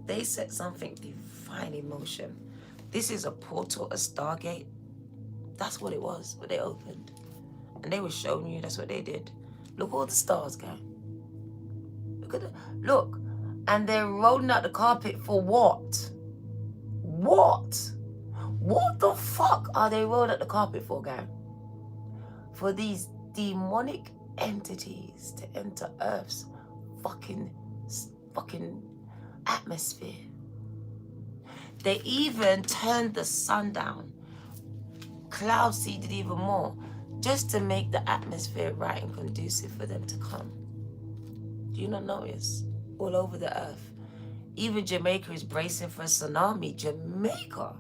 They set something divine in motion. This is a portal, a Stargate. That's what it was, what they opened. And they were showing you that's what they did. Look all the stars, guy. Look. And they're rolling out the carpet for what? What? What the fuck are they rolling out the carpet for, gang? For these demonic entities to enter Earth's fucking atmosphere. They even turned the sun down, cloud seeded even more, just to make the atmosphere right and conducive for them to come. Do you not notice? All over the earth. Even Jamaica is bracing for a tsunami. Jamaica?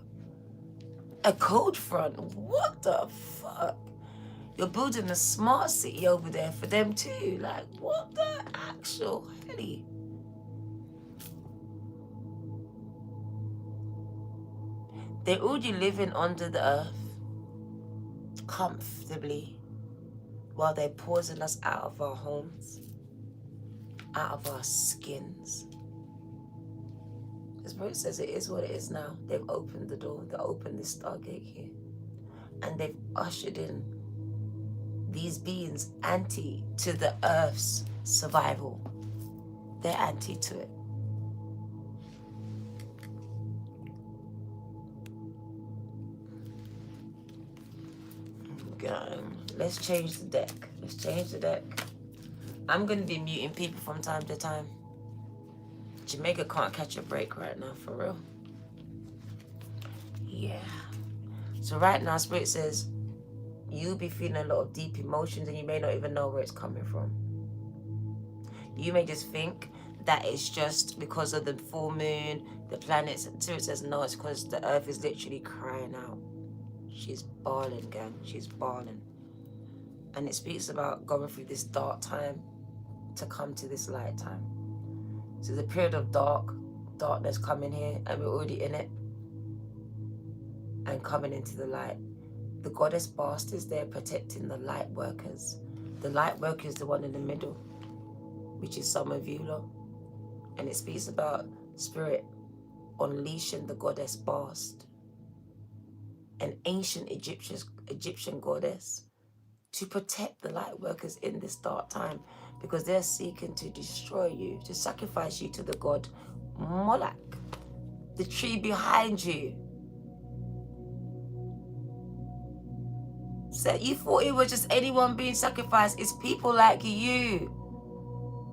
A cold front? What the fuck? You're building a smart city over there for them too. Like, what the actual helly? They're already living under the earth comfortably while they're pausing us out of our homes, out of our skins. The Spirit says it is what it is now. They've opened the door. They opened this Stargate here. And they've ushered in these beings anti to the Earth's survival. They're anti to it. Let's change the deck. Let's change the deck. I'm going to be muting people from time to time. Jamaica can't catch a break right now, for real. Yeah. So right now, Spirit says, you'll be feeling a lot of deep emotions and you may not even know where it's coming from. You may just think that it's just because of the full moon, the planets. Spirit says, no, it's because the earth is literally crying out. She's bawling, gang. She's bawling. And it speaks about going through this dark time to come to this light time. So the period of darkness coming here, and we're already in it, and coming into the light. The goddess Bast is there protecting the light workers. The light worker is the one in the middle, which is some of you lot. And it speaks about Spirit unleashing the goddess Bast, an ancient Egyptian goddess, to protect the light workers in this dark time, because they're seeking to destroy you, to sacrifice you to the god Moloch, the tree behind you. So you thought it was just anyone being sacrificed. It's people like you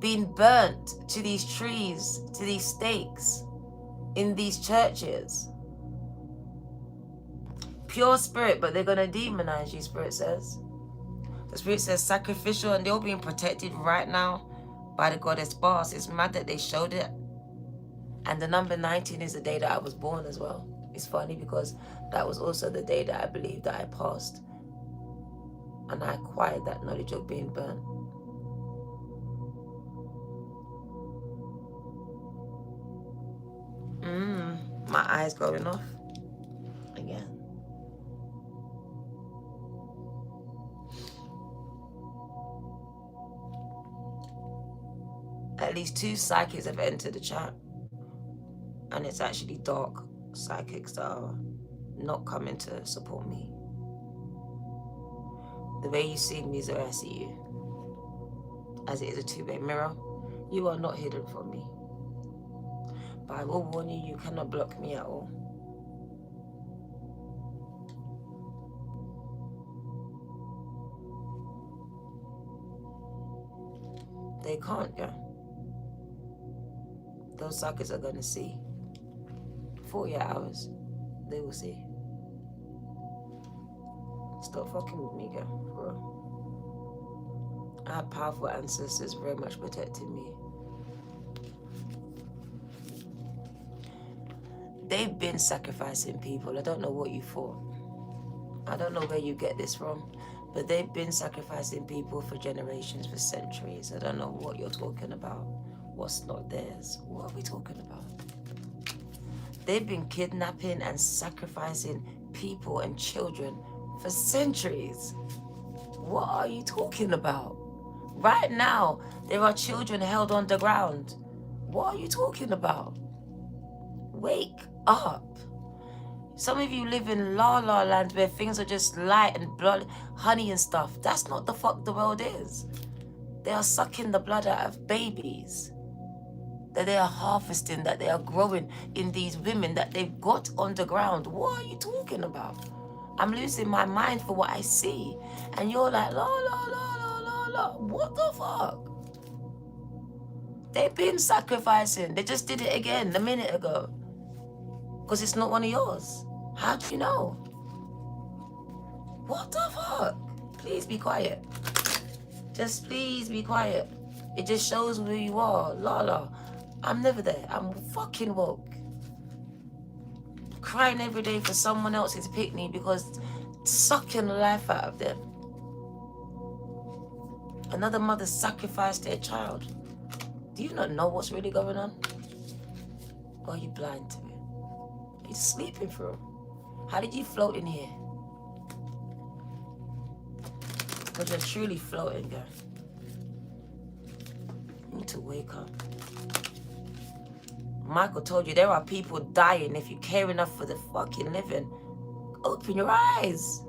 being burnt to these trees, to these stakes, in these churches. Pure spirit, but they're going to demonize you, Spirit says. The Spirit says sacrificial, and they're being protected right now by the goddess Bast. It's mad that they showed it. And the number 19 is the day that I was born as well. It's funny because that was also the day that I believed that I passed. And I acquired that knowledge of being burnt. My eyes going off again. At least 2 psychics have entered the chat. And it's actually dark psychics that are not coming to support me. The way you see me is the way I see you. As it is a two-way mirror, you are not hidden from me. But I will warn you, you cannot block me at all. They can't, yeah. Those suckers are gonna see. 48 hours, they will see. Stop fucking with me, girl, for real. I have powerful ancestors very much protecting me. They've been sacrificing people. I don't know what you thought. I don't know where you get this from, but they've been sacrificing people for generations, for centuries. I don't know what you're talking about. What's not theirs? What are we talking about? They've been kidnapping and sacrificing people and children for centuries. What are you talking about? Right now, there are children held underground. What are you talking about? Wake up. Some of you live in la la land where things are just light and blood, honey and stuff. That's not the fuck the world is. They are sucking the blood out of babies. that they are harvesting, that they are growing in these women that they've got on the ground. What are you talking about? I'm losing my mind for what I see. And you're like, la, la, la, la, la, la. What the fuck? They've been sacrificing. They just did it again a minute ago. Because it's not one of yours. How do you know? What the fuck? Please be quiet. Just please be quiet. It just shows who you are. La. I'm never there. I'm fucking woke. Crying every day for someone else's picnic because sucking the life out of them. Another mother sacrificed their child. Do you not know what's really going on? Or are you blind to it? Are you sleeping through? How did you float in here? Because you're truly floating, girl. You need to wake up. Michael told you there are people dying. If you care enough for the fucking living, open your eyes.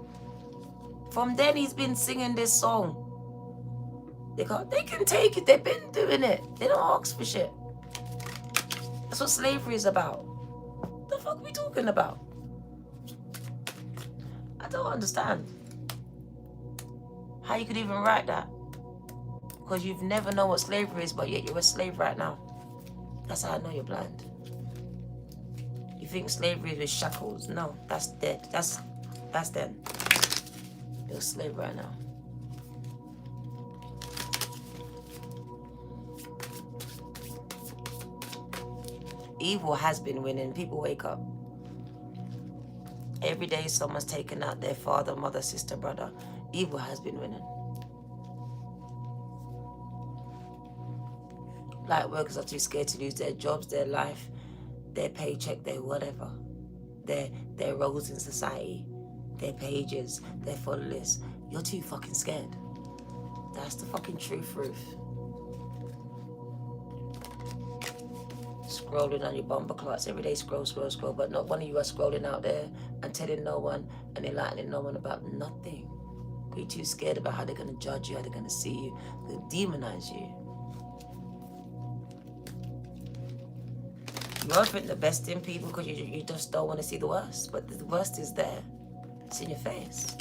From then he's been singing this song. They can take it. They've been doing it. They don't ask for shit. That's what slavery is about. What the fuck are we talking about? I don't understand how you could even write that. Because you've never known what slavery is, but yet you're a slave right now. That's how I know you're blind. You think slavery is with shackles. No, that's dead. That's then. You're a slave right now. Evil has been winning. People wake up. Every day someone's taken out their father, mother, sister, brother. Evil has been winning. Light workers are too scared to lose their jobs, their life, their paycheck, their whatever. Their roles in society, their pages, their followers. You're too fucking scared. That's the fucking truth, Ruth. Scrolling on your bumper clots every day, scroll, but not one of you are scrolling out there and telling no one and enlightening no one about nothing. You're too scared about how they're going to judge you, how they're going to see you, they'll demonize you. You don't think the best in people because you just don't want to see the worst, but the worst is there. It's in your face.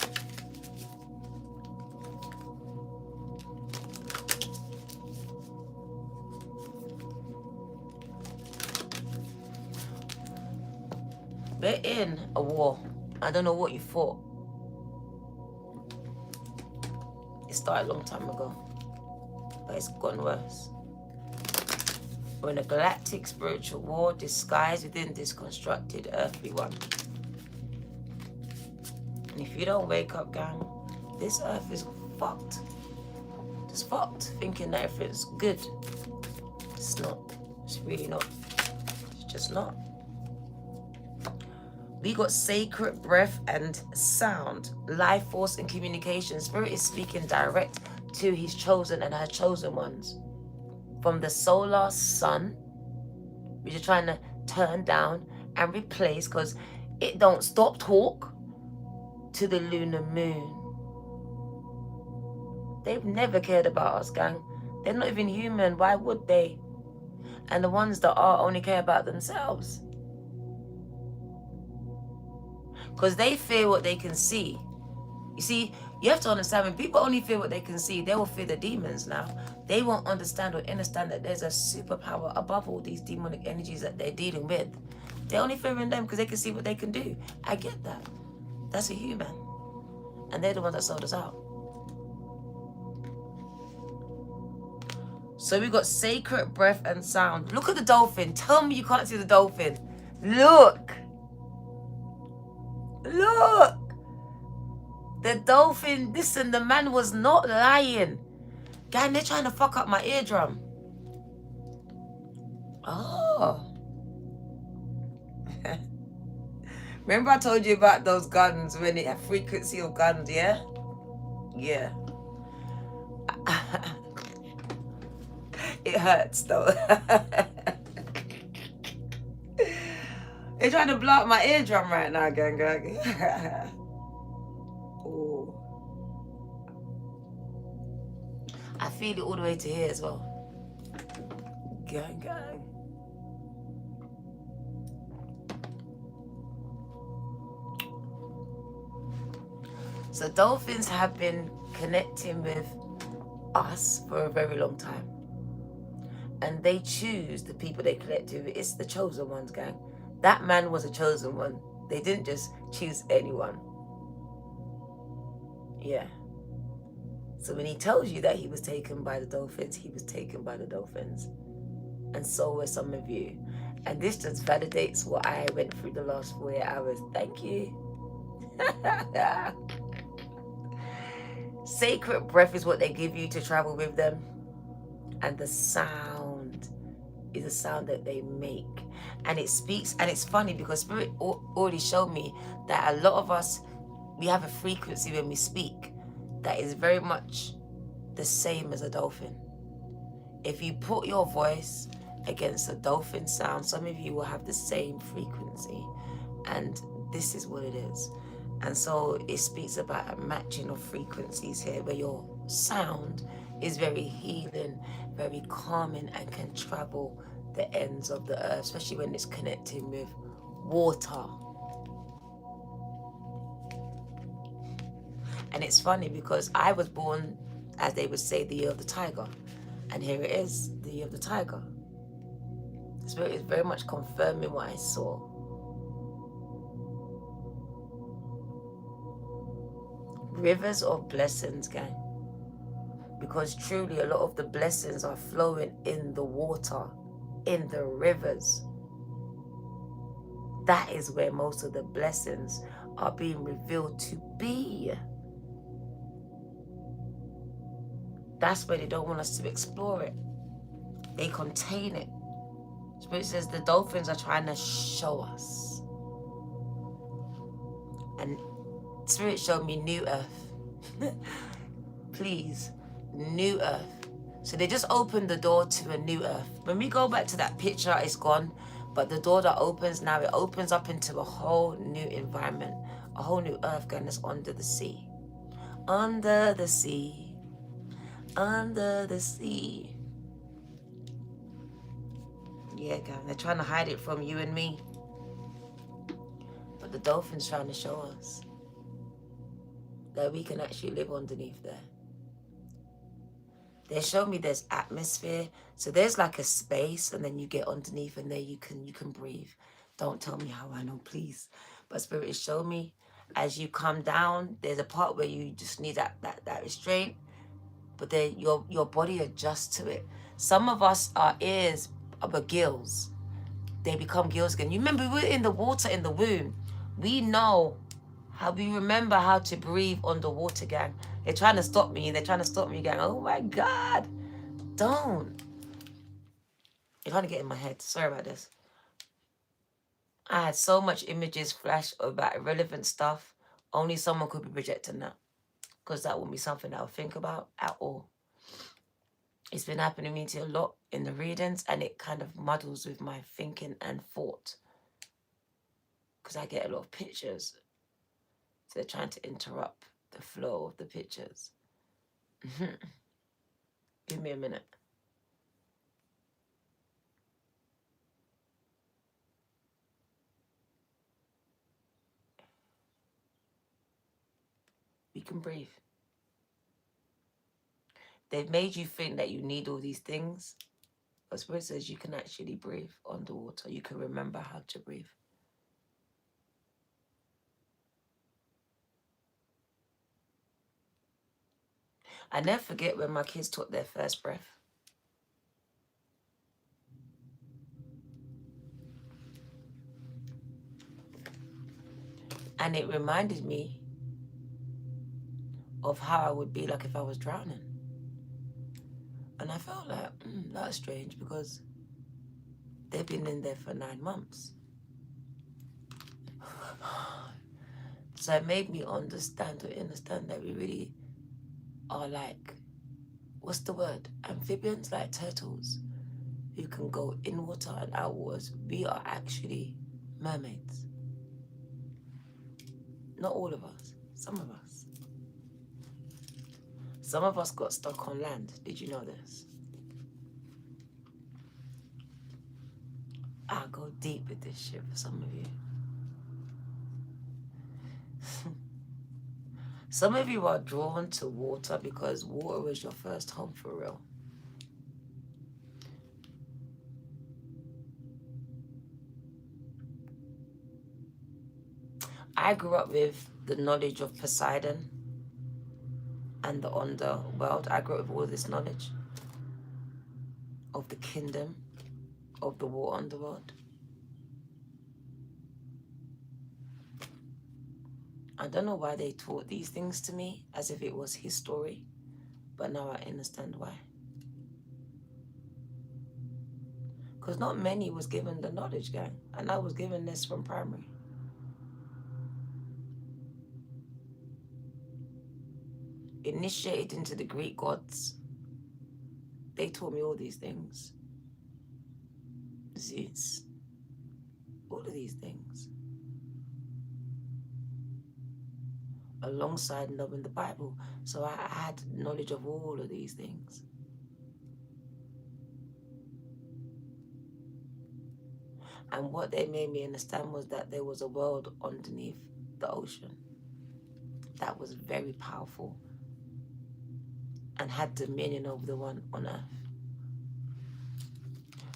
We're in a war. I don't know what you thought. It started a long time ago, but it's gotten worse. We're in a galactic spiritual war disguised within this constructed earthly one. And if you don't wake up, gang, this earth is fucked. Just fucked, thinking that everything's good. It's not. It's really not. It's just not. We got sacred breath and sound, life force and communication. Spirit is speaking direct to his chosen and her chosen ones. From the solar sun, which you're trying to turn down and replace because it don't stop talk, to the lunar moon. They've never cared about us, gang. They're not even human. Why would they? And the ones that are only care about themselves. Because they fear what they can see. You see, you have to understand, when people only fear what they can see, they will fear the demons now. They won't understand or understand that there's a superpower above all these demonic energies that they're dealing with. They're only fearing them because they can see what they can do. I get that. That's a human. And they're the ones that sold us out. So we got sacred breath and sound. Look at the dolphin. Tell me you can't see the dolphin. Look. Look. The dolphin, listen, the man was not lying. Gang, they're trying to fuck up my eardrum. Oh. Remember I told you about those guns, when it had frequency of guns, yeah? Yeah. It hurts though. They're trying to blow up my eardrum right now, gang. Ooh. I feel it all the way to here as well. Gang. So dolphins have been connecting with us for a very long time. And they choose the people they connect to. It's the chosen ones, gang. That man was a chosen one. They didn't just choose anyone. Yeah. So when he tells you that he was taken by the dolphins, he was taken by the dolphins. And so were some of you. And this just validates what I went through the last 48 hours. Thank you. Sacred breath is what they give you to travel with them. And the sound is a sound that they make. And it speaks, and it's funny because Spirit already showed me that a lot of us, we have a frequency when we speak that is very much the same as a dolphin. If you put your voice against a dolphin sound, some of you will have the same frequency. And this is what it is. And so it speaks about a matching of frequencies here, where your sound is very healing, very calming, and can travel the ends of the earth, especially when it's connecting with water. And it's funny because I was born, as they would say, the year of the tiger. And here it is, the year of the tiger. The Spirit is very much confirming what I saw. Rivers of blessings, gang. Because truly a lot of the blessings are flowing in the water, in the rivers. That is where most of the blessings are being revealed to be. That's where they don't want us to explore it. They contain it. Spirit says the dolphins are trying to show us. And Spirit showed me new earth. Please, new earth. So they just opened the door to a new earth. When we go back to that picture, it's gone. But the door that opens now, it opens up into a whole new environment. A whole new earth going that's under the sea. Under the sea. Under the sea. Yeah, gang, they're trying to hide it from you and me. But the dolphin's trying to show us that we can actually live underneath there. They show me there's atmosphere. So there's like a space, and then you get underneath, and there you can breathe. Don't tell me how I know, please. But Spirit is showing me as you come down, there's a part where you just need that restraint. But then your body adjusts to it. Some of us, our ears are gills. They become gills again. You remember we were in the water in the womb. We know how, we remember how to breathe underwater, gang. They're trying to stop me. They're trying to stop me, gang. Oh my God. Don't. You're trying to get in my head. Sorry about this. I had so much images flash about irrelevant stuff. Only someone could be projecting that. Because that wouldn't be something that I would think about at all. It's been happening to me a lot in the readings, and it kind of muddles with my thinking and thought. Because I get a lot of pictures. So they're trying to interrupt the flow of the pictures. Give me a minute. We can breathe. They've made you think that you need all these things. But Spirit says you can actually breathe underwater. You can remember how to breathe. I never forget when my kids took their first breath. And it reminded me of how I would be like if I was drowning. And I felt like, that's strange, because they've been in there for 9 months. So it made me understand that we really are like, what's the word? Amphibians, like turtles, who can go in water and out waters. We are actually mermaids. Not all of us, some of us. Some of us got stuck on land. Did you know this? I'll go deep with this shit for some of you. Some of you are drawn to water because water was your first home for real. I grew up with the knowledge of Poseidon and the underworld. I grew up with all this knowledge of the kingdom of the water underworld. I don't know why they taught these things to me as if it was his story, but now I understand why. Because not many was given the knowledge, gang, and I was given this from primary. Initiated into the Greek gods, they taught me all these things. Zeus, all of these things. Alongside knowing the Bible. So I had knowledge of all of these things. And what they made me understand was that there was a world underneath the ocean that was very powerful and had dominion over the one on earth.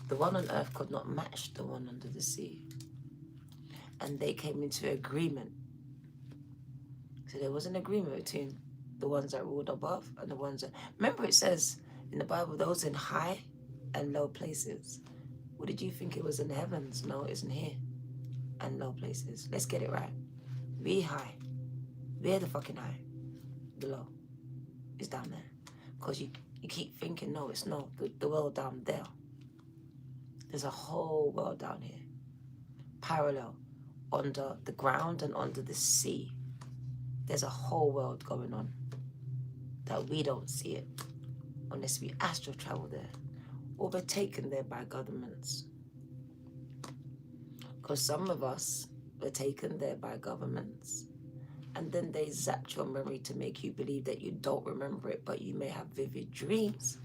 The one on earth could not match the one under the sea. And they came into agreement. So there was an agreement between the ones that ruled above and the ones that... Remember it says in the Bible, those in high and low places. What did you think it was in the heavens? No, it isn't here. And low places. Let's get it right. We high. We're the fucking high. The low is down there. Because you keep thinking, no, it's not. The world down there. There's a whole world down here. Parallel. Under the ground and under the sea. There's a whole world going on. That we don't see it. Unless we astral travel there. Or we're taken there by governments. Because some of us were taken there by governments. And then they zap your memory to make you believe that you don't remember it, but you may have vivid dreams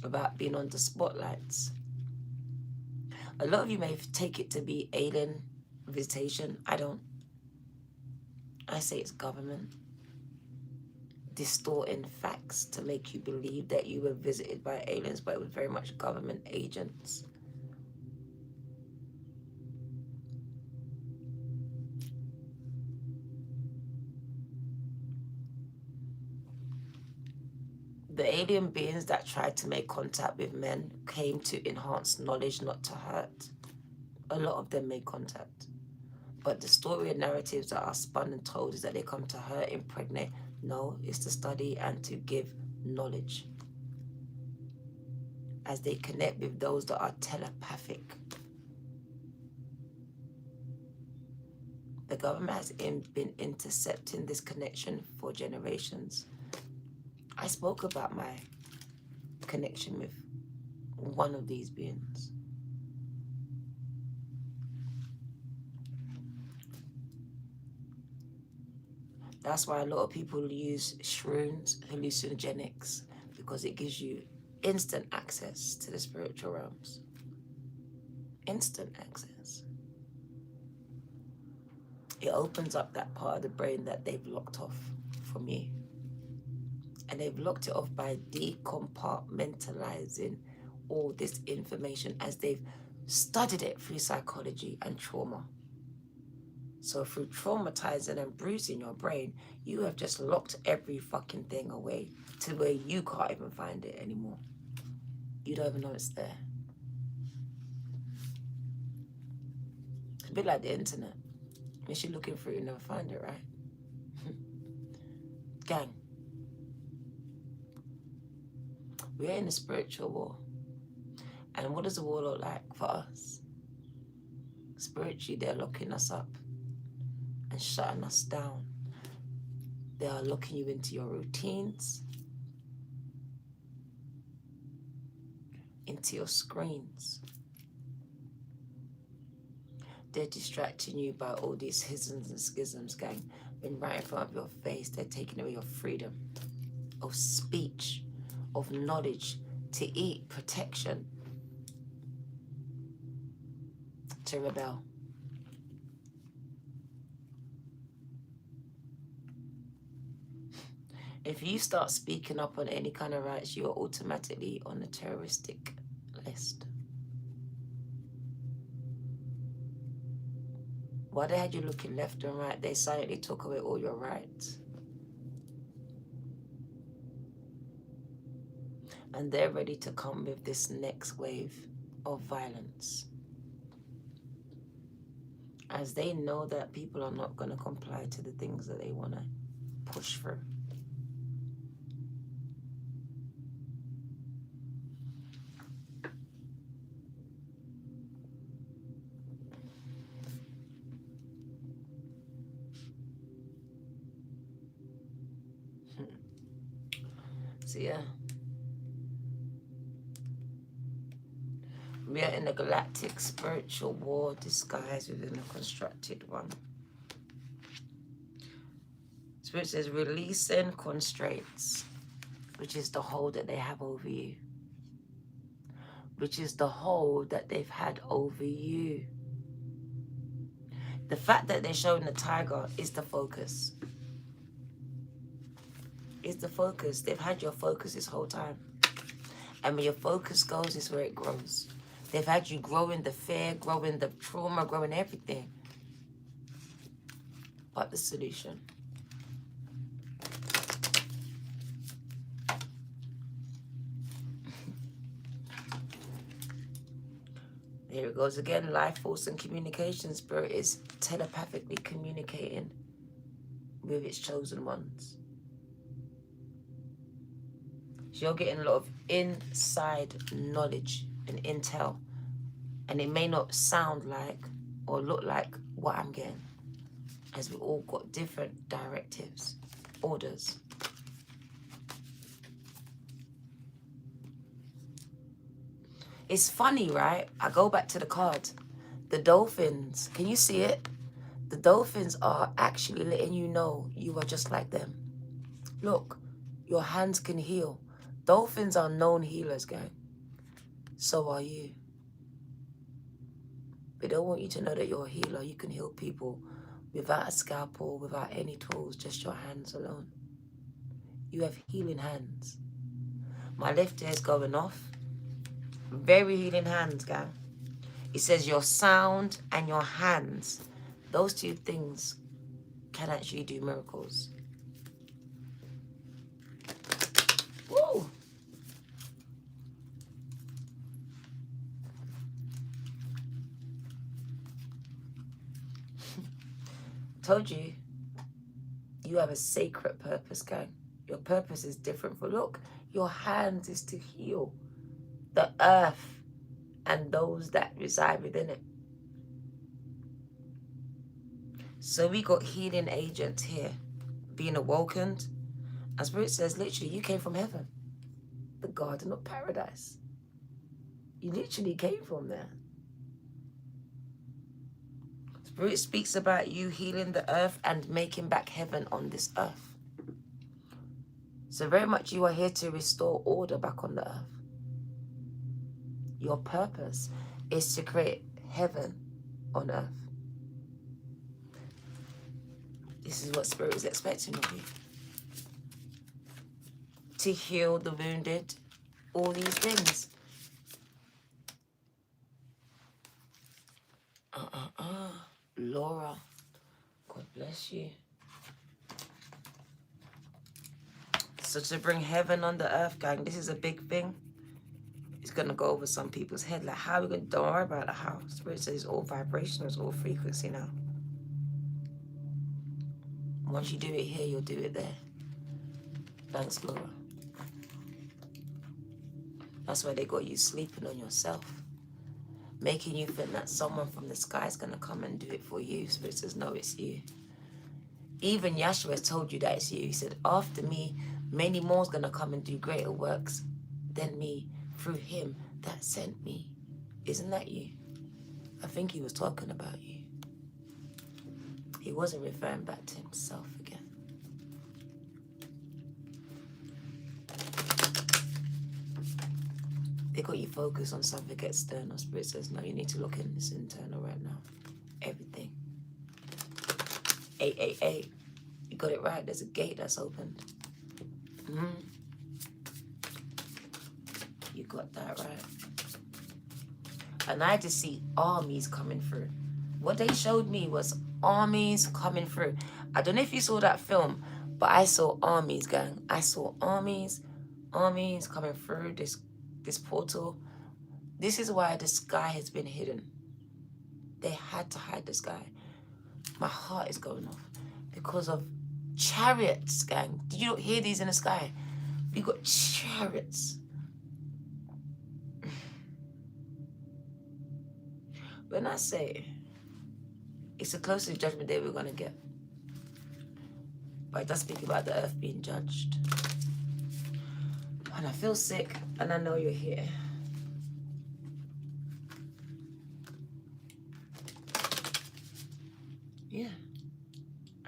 about being under spotlights. A lot of you may take it to be alien visitation. I don't. I say it's government distorting facts to make you believe that you were visited by aliens, but it was very much government agents. The alien beings that tried to make contact with men came to enhance knowledge, not to hurt. A lot of them made contact. But the story and narratives that are spun and told is that they come to hurt, impregnate. No, it's to study and to give knowledge. As they connect with those that are telepathic. The government has been intercepting this connection for generations. I spoke about my connection with one of these beings. That's why a lot of people use shrooms, hallucinogenics, because it gives you instant access to the spiritual realms. Instant access. It opens up that part of the brain that they've locked off from you. And they've locked it off by decompartmentalizing all this information as they've studied it through psychology and trauma. So through traumatizing and bruising your brain, you have just locked every fucking thing away to where you can't even find it anymore. You don't even know it's there. It's a bit like the internet. If you're looking for it, you never find it, right? Gang. We're in a spiritual war. And what does the war look like for us? Spiritually, they're locking us up and shutting us down. They are locking you into your routines, into your screens. They're distracting you by all these schisms and schisms, gang. When right in front of your face, they're taking away your freedom of speech, of knowledge, to eat, protection, to rebel. If you start speaking up on any kind of rights, you're automatically on the terroristic list. While they had you looking left and right, they silently took away all your rights. And they're ready to come with this next wave of violence. As they know that people are not going to comply to the things that they want to push through. So yeah. We are in a galactic spiritual war disguised within a constructed one. Spirit says releasing constraints, which is the hold that they have over you. Which is the hold that they've had over you. The fact that they're showing the tiger is the focus. Is the focus. They've had your focus this whole time. And where your focus goes is where it grows. They've had you growing the fear, growing the trauma, growing everything. But the solution. Here it goes again. Life force and communication. Spirit is telepathically communicating with its chosen ones. So you're getting a lot of inside knowledge and intel. And it may not sound like or look like what I'm getting. As we all got different directives, orders. It's funny, right? I go back to the card. The dolphins, can you see it? The dolphins are actually letting you know you are just like them. Look, your hands can heal. Dolphins are known healers, gang. So are you. They don't want you to know that you're a healer. You can heal people without a scalpel, without any tools, just your hands alone. You have healing hands. My left ear is going off. Very healing hands, gang. It says your sound and your hands, those two things can actually do miracles. Woo! Told you, you have a sacred purpose, gang. Your purpose is different. For look, your hands is to heal the earth and those that reside within it. So we got healing agents here being awakened. As Spirit says, literally, you came from heaven, the Garden of Paradise. You literally came from there. Spirit speaks about you healing the earth and making back heaven on this earth. So very much you are here to restore order back on the earth. Your purpose is to create heaven on earth. This is what Spirit is expecting of you. To heal the wounded, all these things. Laura, God bless you. So to bring heaven on the earth, gang, this is a big thing. It's going to go over some people's head. Like, how are we going to, don't worry about the how. Spirit says it's all vibrational, it's all frequency now. Once you do it here, you'll do it there. Thanks, Laura. That's why they got you sleeping on yourself. Making you think that someone from the sky is going to come and do it for you. Spirit says, no, it's you. Even Yahshua has told you that it's you. He said, after me, many more is going to come and do greater works than me through him that sent me. Isn't that you? I think he was talking about you. He wasn't referring back to himself again. They got you focused on something external. Spirit says, no, you need to look in this internal right now. Everything. 888. You got it right. There's a gate that's opened. You got that right. And I just see armies coming through. What they showed me was armies coming through. I don't know if you saw that film, but I saw armies, gang. I saw armies coming through this portal. This is why the sky has been hidden. They had to hide the sky. My heart is going off because of chariots, gang. Did you not hear these in the sky? We got chariots. When I say it's the closest judgment day we're going to get, but it does speak about the earth being judged. And I feel sick, and I know you're here. Yeah,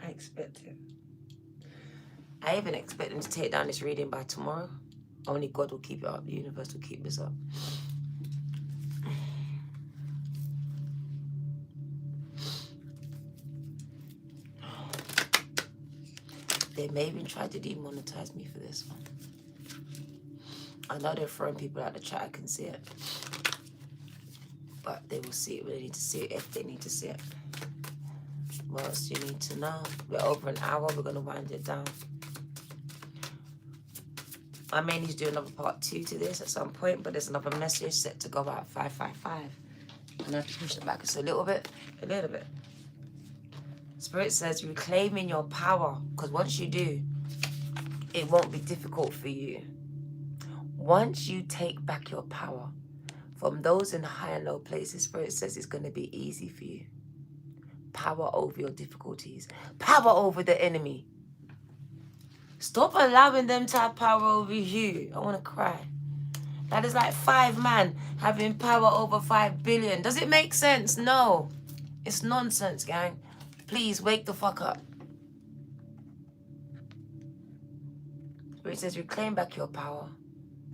I expect it. I even expect them to take down this reading by tomorrow. Only God will keep it up. The universe will keep this up. They may even try to demonetize me for this one. I know they're throwing people out the chat. I can see it. But they will see it when they need to see it, if they need to see it. What else do you need to know? We're over an hour. We're going to wind it down. I may need to do another part 2 to this at some point, but there's another message set to go out at 555. And I have to push it back just a little bit. Spirit says reclaiming your power, because once you do, it won't be difficult for you. Once you take back your power from those in high and low places, Spirit says it's going to be easy for you. Power over your difficulties. Power over the enemy. Stop allowing them to have power over you. I want to cry. That is like 5 men having power over 5 billion. Does it make sense? No. It's nonsense, gang. Please wake the fuck up. Spirit says reclaim back your power.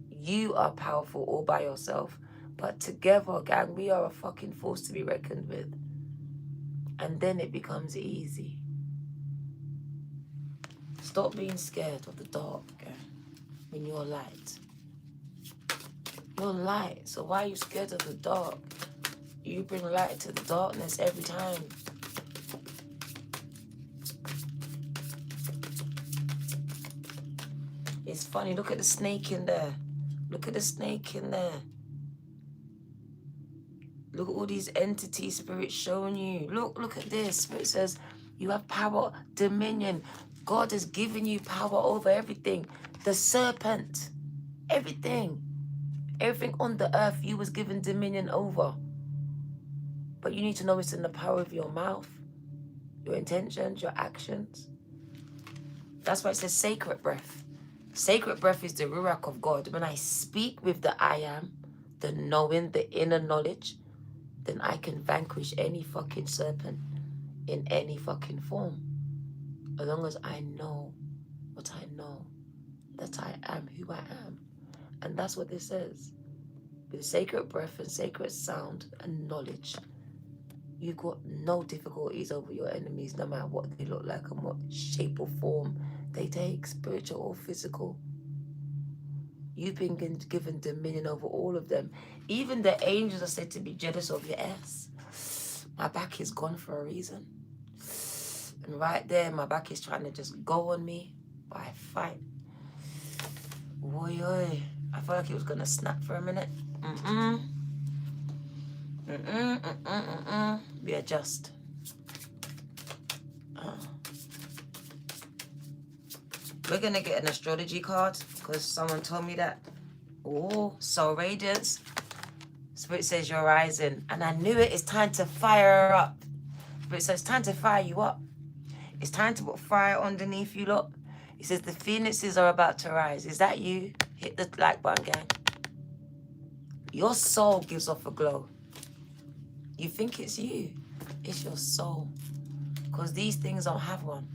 You are powerful all by yourself. But together, gang, we are a fucking force to be reckoned with. And then it becomes easy. Stop being scared of the dark, gang. When you're light. You're light. So why are you scared of the dark? You bring light to the darkness every time. It's funny. Look at the snake in there. Look at the snake in there. Look at all these entities Spirit showing you. Look at this. Spirit says you have power, dominion. God has given you power over everything. The serpent, everything. Everything on the earth you was given dominion over. But you need to know it's in the power of your mouth, your intentions, your actions. That's why it says sacred breath. Sacred breath is the ruach of God. When I speak with the I am, the knowing, the inner knowledge, then I can vanquish any fucking serpent in any fucking form. As long as I know what I know, that I am who I am. And that's what this says. With sacred breath and sacred sound and knowledge, you've got no difficulties over your enemies, no matter what they look like and what shape or form they take, spiritual or physical. You've been given dominion over all of them. Even the angels are said to be jealous of your ass. My back is gone for a reason. And right there, my back is trying to just go on me. But I fight. Oi, oi. I felt like it was going to snap for a minute. We adjust. We're going to get an astrology card because someone told me that. Oh, soul radiance. Spirit says you're rising. And I knew it. It's time to fire her up. Spirit says it's time to fire you up. It's time to put fire underneath you, look. It says the phoenixes are about to rise. Is that you? Hit the like button, gang. Your soul gives off a glow. You think it's you. It's your soul. Because these things don't have one.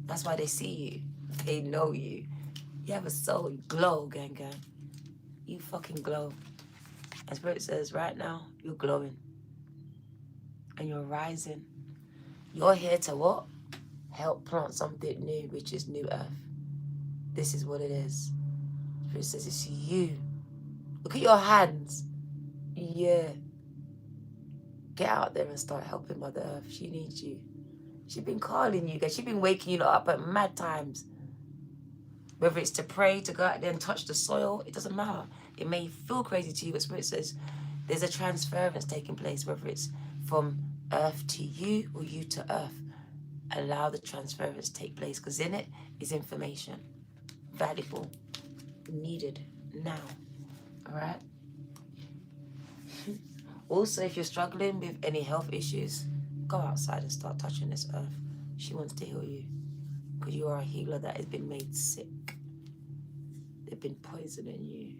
That's why they see you. They know you. You have a soul. You glow, gang, gang. You fucking glow. And Spirit says right now, you're glowing. And you're rising. You're here to what? Help plant something new, which is new earth. This is what it is. Spirit says it's you. Look at your hands. Yeah. Get out there and start helping Mother Earth. She needs you. She's been calling you guys. She's been waking you up at mad times. Whether it's to pray, to go out there and touch the soil, it doesn't matter. It may feel crazy to you, but Spirit says there's a transference taking place, whether it's from Earth to you or you to Earth. Allow the transference to take place, because in it is information. Valuable. Needed. Now. Alright? Also, if you're struggling with any health issues, go outside and start touching this earth. She wants to heal you, because you are a healer that has been made sick. They've been poisoning you,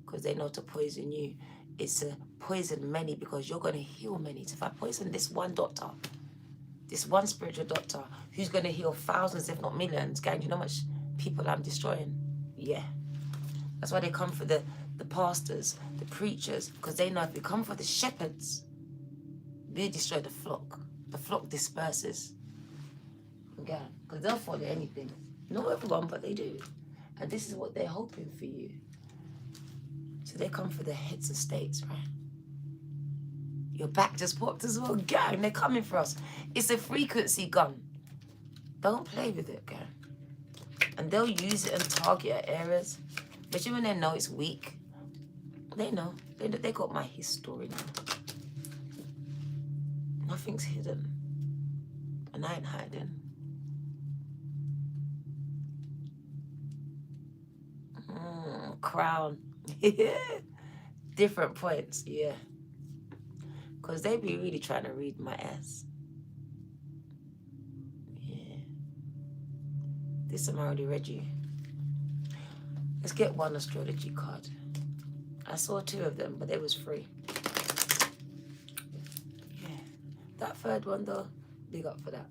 because they know to poison you is to poison many, because you're going to heal many. So if I poison this one doctor, this one spiritual doctor, who's going to heal thousands, if not millions, gang, do you know how much people I'm destroying? Yeah. That's why they come for the pastors, the preachers, because they know if we come for the shepherds, we destroy the flock. The flock disperses. Okay? Because they'll follow anything. Not everyone, but they do. And this is what they're hoping for you. So they come for the heads of states, right? Your back just popped as well. Gang, they're coming for us. It's a frequency gun. Don't play with it, gang. And they'll use it and target at areas, especially when they know it's weak. They know. They got my history now. Nothing's hidden. And I ain't hiding. Crown. Different points, yeah. Because they be really trying to read my ass. Yeah. This time I already read you. Let's get one astrology card. I saw 2 of them, but they was free. Yeah. That third one, though, big up for that.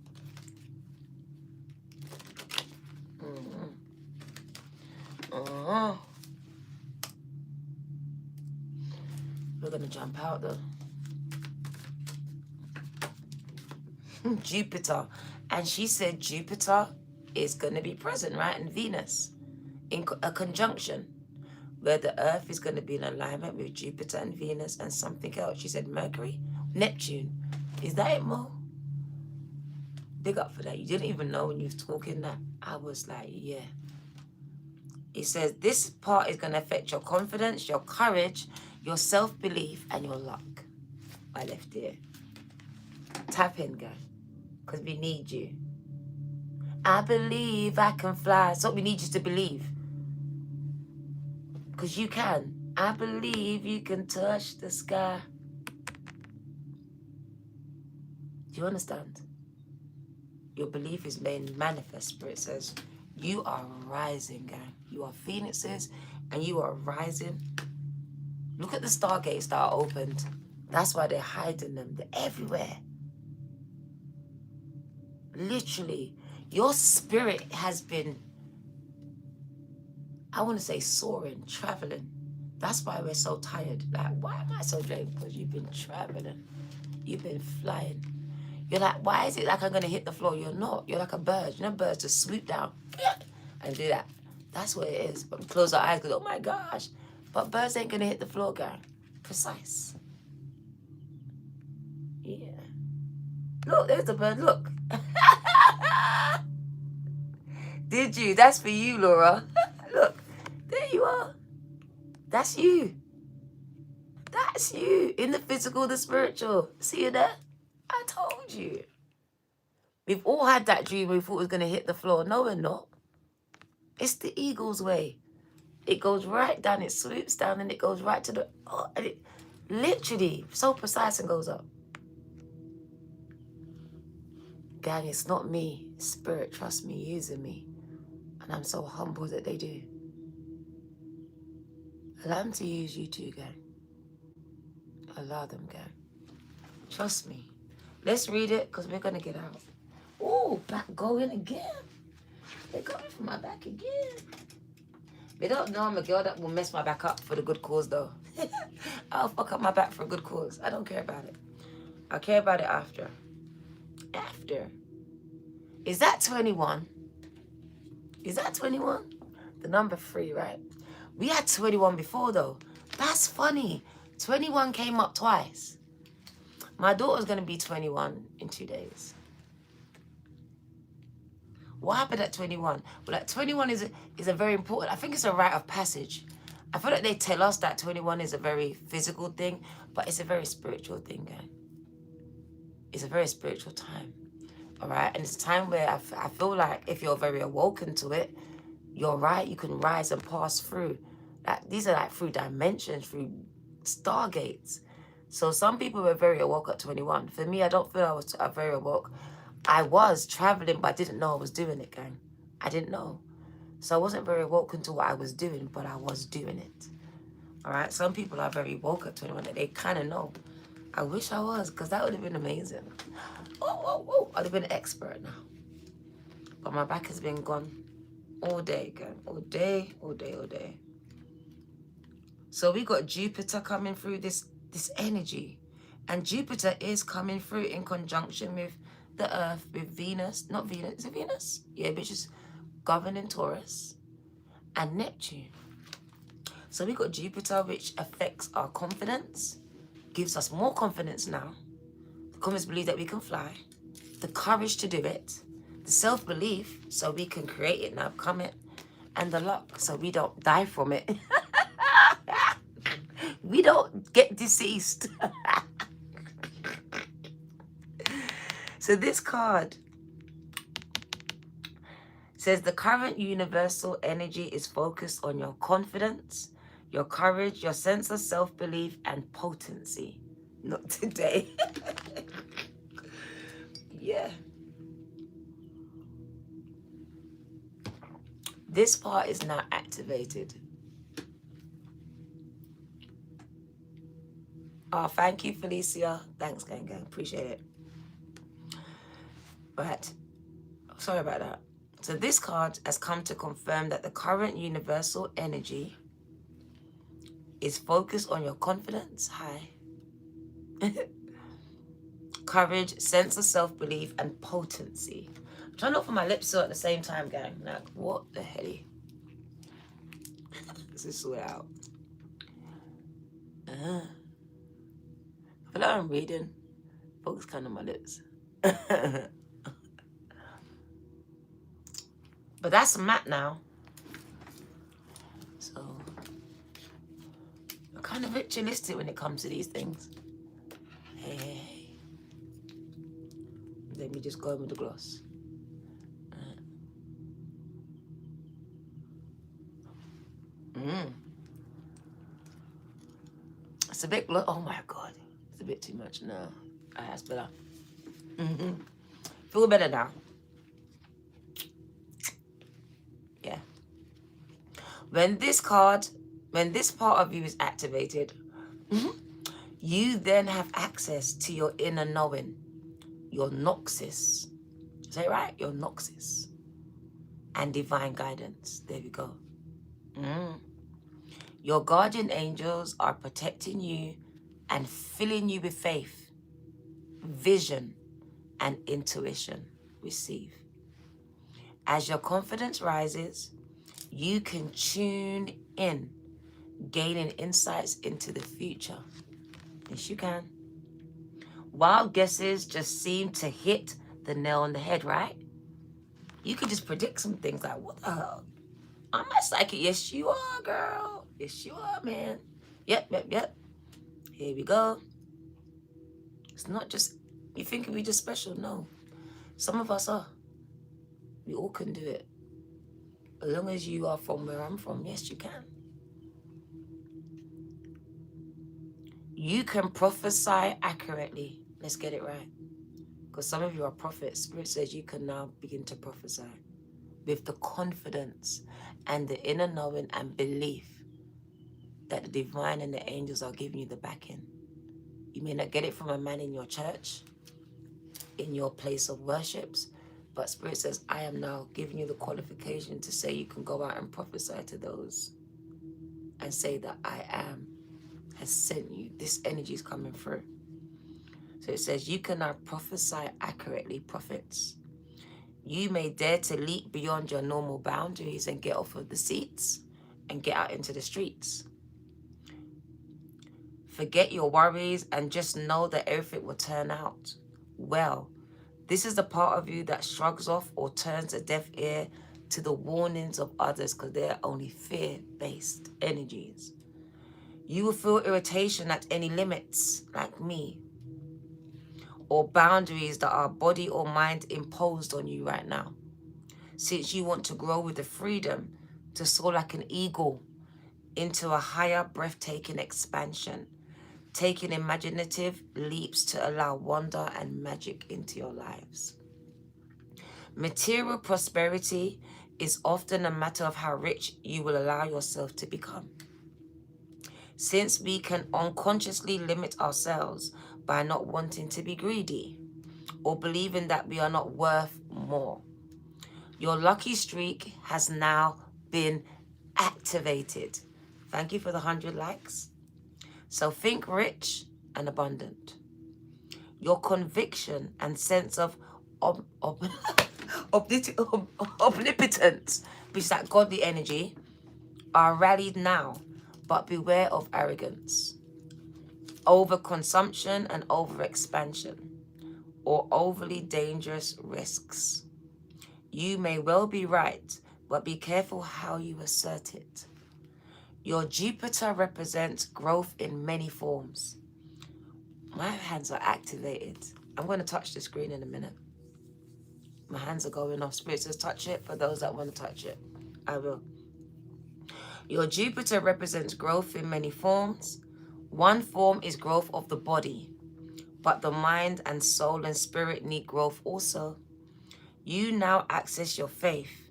We're going to jump out, though. Jupiter. And she said Jupiter is going to be present, right? And Venus in a conjunction, where the Earth is going to be in alignment with Jupiter and Venus and something else. She said Mercury, Neptune. Is that it, Mo? Big up for that. You didn't even know when you was talking that. I was like, yeah. It says this part is going to affect your confidence, your courage, your self-belief, and your luck. I left here. Tap in, guys, because we need you. I believe I can fly. So we need you to believe. Because you can. I believe you can touch the sky. Do you understand? Your belief is made manifest. Spirit says you are rising, gang. You are phoenixes and you are rising. Look at the stargates that are opened. That's why they're hiding them. They're everywhere. Literally, your spirit has been, I want to say soaring, traveling. That's why we're so tired. Like, why am I so drained? Because you've been traveling. You've been flying. You're like, why is it like I'm going to hit the floor? You're not. You're like a bird. You know, birds just swoop down and do that. That's what it is. But we close our eyes and go, oh my gosh. But birds ain't going to hit the floor, guy. Precise. Yeah. Look, there's the bird. Look. Did you? That's for you, Laura. Look. There you are. That's you. That's you. In the physical, the spiritual. See you there? I told you. We've all had that dream where we thought it was going to hit the floor. No, we're not. It's the eagle's way. It goes right down, it swoops down, and it goes right to the... Oh, and it literally, so precise, and goes up. Gang, it's not me. Spirit, trust me, using me. And I'm so humble that they do. Allow them to use you too, gang. Allow them, gang. Trust me. Let's read it, because we're going to get out. Oh, back going again. They're coming for my back again. They don't know I'm a girl that will mess my back up for the good cause, though. I'll fuck up my back for a good cause. I don't care about it. I'll care about it after. After. Is that 21? Is that 21? The number 3, right? We had 21 before though. That's funny. 21 came up twice. My daughter's going to be 21 in 2 days. What happened at 21? Well, like 21 is a very important, I think it's a rite of passage. I feel like they tell us that 21 is a very physical thing, but it's a very spiritual thing, gang. It's a very spiritual time, all right? And it's a time where I feel like if you're very awoken to it, you're right, you can rise and pass through. These are like through dimensions, through stargates. So some people were very awoke at 21. For me, I don't feel I was very awoke. I was traveling, but I didn't know I was doing it, gang. I didn't know. So I wasn't very awoken to what I was doing, but I was doing it. All right? Some people are very woke at 21 and they kind of know. I wish I was, because that would have been amazing. Oh, I'd have been an expert now. But my back has been gone all day, gang. All day. So we got Jupiter coming through this energy. And Jupiter is coming through in conjunction with the Earth, with Venus. Not Venus. Is it Venus? Yeah, which is governing Taurus. And Neptune. So we got Jupiter, which affects our confidence. Gives us more confidence now. The confidence believe that we can fly. The courage to do it. The self-belief, so we can create it now, become it. And the luck, so we don't die from it. We don't get deceased. So this card says the current universal energy is focused on your confidence, your courage, your sense of self-belief, and potency. Not today. Yeah. This part is now activated. Oh, thank you, Felicia. Thanks, gang. Appreciate it. Right. Sorry about that. So this card has come to confirm that the current universal energy is focused on your confidence, courage, sense of self-belief, and potency. I'm trying to look for my lips at the same time, gang. Like, what the hell? Let's just sort it out. I feel like I'm reading. Focus kind of my lips. But that's a map now. So, I'm kind of ritualistic when it comes to these things. Hey. Let me just go in with the gloss. It's a bit, oh my God. It's a bit too much now. That's better. Feel better now. Yeah. When this part of you is activated, you then have access to your inner knowing, your noxus. Is that right? Your noxus. And divine guidance. There we go. Your guardian angels are protecting you and filling you with faith, vision, and intuition. Receive. As your confidence rises, you can tune in, gaining insights into the future. Yes, you can. Wild guesses just seem to hit the nail on the head, right? You can just predict some things like, what the hell? I'm a psychic. Yes, you are, girl. Yes, you are, man. Yep. Here we go. It's not just, you think we're just special? No. Some of us are. We all can do it. As long as you are from where I'm from, yes, you can. You can prophesy accurately. Let's get it right. Because some of you are prophets. Spirit says you can now begin to prophesy with the confidence and the inner knowing and belief that the divine and the angels are giving you the backing. You may not get it from a man in your church, in your place of worships, but Spirit says, I am now giving you the qualification to say you can go out and prophesy to those and say that I am has sent you. This energy is coming through. So it says you can now prophesy accurately, prophets. You may dare to leap beyond your normal boundaries and get off of the seats and get out into the streets. Forget your worries and just know that everything will turn out well. This is the part of you that shrugs off or turns a deaf ear to the warnings of others because they're only fear-based energies. You will feel irritation at any limits, like me, or boundaries that are body or mind imposed on you right now, since you want to grow with the freedom to soar like an eagle into a higher, breathtaking expansion, taking imaginative leaps to allow wonder and magic into your lives. Material prosperity is often a matter of how rich you will allow yourself to become. Since we can unconsciously limit ourselves by not wanting to be greedy or believing that we are not worth more, your lucky streak has now been activated. Thank you for the 100 likes. So think rich and abundant. Your conviction and sense of omnipotence, which is that godly energy, are rallied now, but beware of arrogance, overconsumption and overexpansion, or overly dangerous risks. You may well be right, but be careful how you assert it. Your Jupiter represents growth in many forms. My hands are activated. I'm going to touch the screen in a minute. My hands are going off. Spirit says touch it. For those that want to touch it, I will. Your Jupiter represents growth in many forms. One form is growth of the body, but the mind and soul and spirit need growth also. You now access your faith,